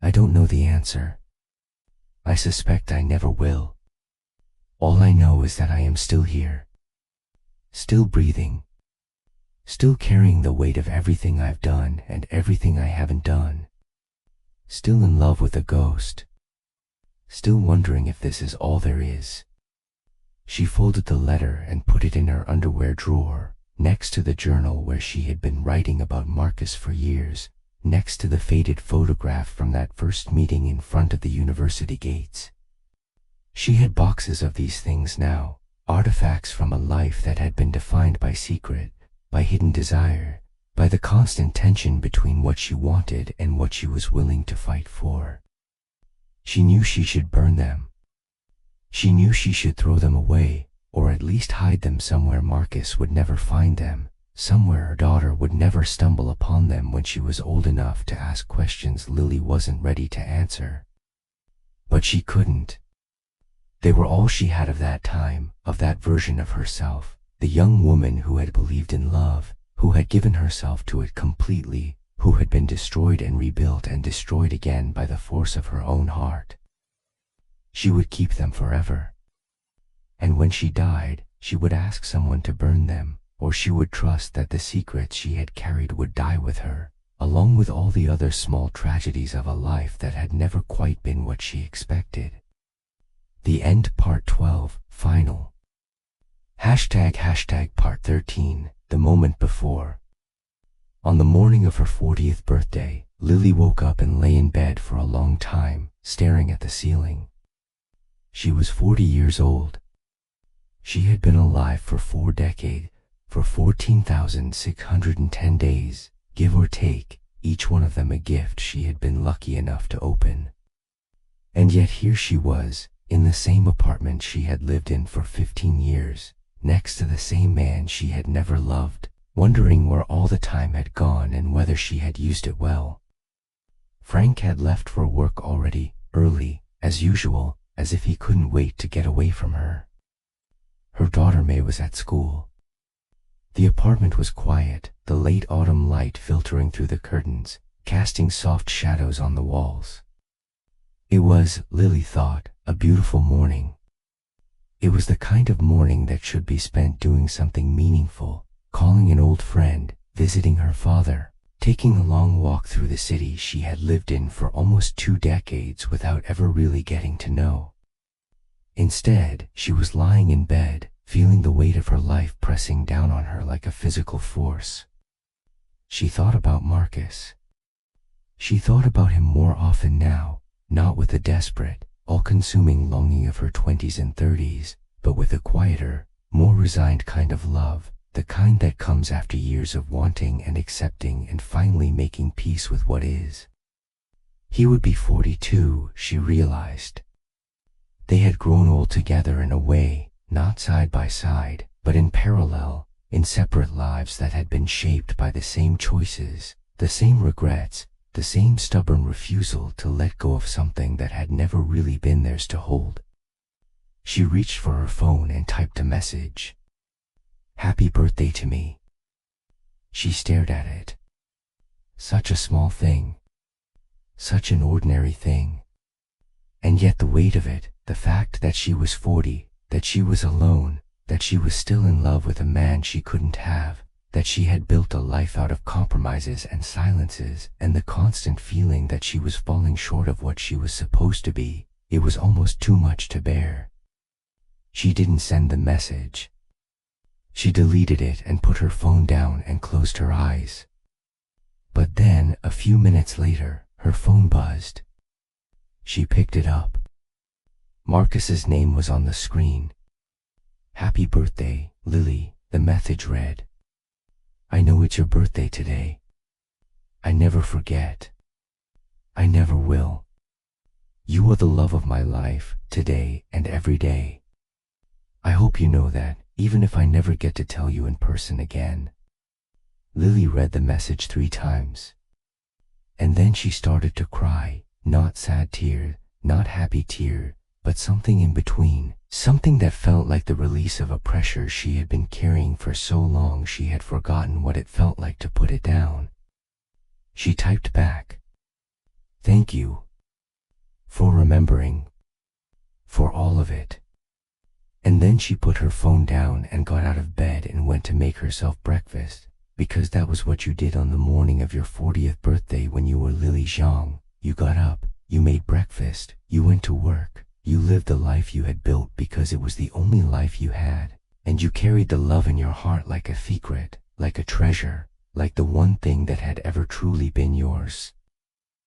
A: I don't know the answer. I suspect I never will. All I know is that I am still here. Still breathing. Still carrying the weight of everything I've done and everything I haven't done. Still in love with a ghost. Still wondering if this is all there is." She folded the letter and put it in her underwear drawer, next to the journal where she had been writing about Marcus for years, next to the faded photograph from that first meeting in front of the university gates. She had boxes of these things now, artifacts from a life that had been defined by secret, by hidden desire, by the constant tension between what she wanted and what she was willing to fight for. She knew she should burn them. She knew she should throw them away, or at least hide them somewhere Marcus would never find them, somewhere her daughter would never stumble upon them when she was old enough to ask questions Lily wasn't ready to answer. But she couldn't. They were all she had of that time, of that version of herself, the young woman who had believed in love, who had given herself to it completely, who had been destroyed and rebuilt and destroyed again by the force of her own heart. She would keep them forever. And when she died, she would ask someone to burn them, or she would trust that the secrets she had carried would die with her, along with all the other small tragedies of a life that had never quite been what she expected. The End, Part 12, Final. ## Part 13, The Moment Before. On the morning of her 40th birthday, Lily woke up and lay in bed for a long time, staring at the ceiling. She was 40 years old. She had been alive for 4 decades, for 14,610 days, give or take, each one of them a gift she had been lucky enough to open. And yet here she was, in the same apartment she had lived in for 15 years, next to the same man she had never loved, wondering where all the time had gone and whether she had used it well. Frank had left for work already, early, as usual, as if he couldn't wait to get away from her. Her daughter May was at school. The apartment was quiet, the late autumn light filtering through the curtains, casting soft shadows on the walls. It was, Lily thought, a beautiful morning. It was the kind of morning that should be spent doing something meaningful, calling an old friend, visiting her father, taking a long walk through the city she had lived in for almost 2 decades without ever really getting to know. Instead, she was lying in bed, feeling the weight of her life pressing down on her like a physical force. She thought about Marcus. She thought about him more often now, not with the desperate, all-consuming longing of her 20s and 30s, but with a quieter, more resigned kind of love, the kind that comes after years of wanting and accepting and finally making peace with what is. He would be 42, she realized. They had grown old together in a way, not side by side, but in parallel, in separate lives that had been shaped by the same choices, the same regrets, the same stubborn refusal to let go of something that had never really been theirs to hold. She reached for her phone and typed a message. "Happy birthday to me." She stared at it. Such a small thing. Such an ordinary thing. And yet the weight of it, the fact that she was 40, that she was alone, that she was still in love with a man she couldn't have, that she had built a life out of compromises and silences, and the constant feeling that she was falling short of what she was supposed to be, it was almost too much to bear. She didn't send the message. She deleted it and put her phone down and closed her eyes. But then, a few minutes later, her phone buzzed. She picked it up. Marcus's name was on the screen. "Happy birthday, Lily," the message read. "I know it's your birthday today. I never forget. I never will. You are the love of my life, today and every day. I hope you know that, even if I never get to tell you in person again." Lily read the message 3 times. And then she started to cry, not sad tears, not happy tears, but something in between, something that felt like the release of a pressure she had been carrying for so long she had forgotten what it felt like to put it down. She typed back, "Thank you. For remembering. For all of it." And then she put her phone down and got out of bed and went to make herself breakfast, because that was what you did on the morning of your 40th birthday when you were Lily Zhang. You got up, you made breakfast, you went to work, you lived the life you had built because it was the only life you had, and you carried the love in your heart like a secret, like a treasure, like the one thing that had ever truly been yours.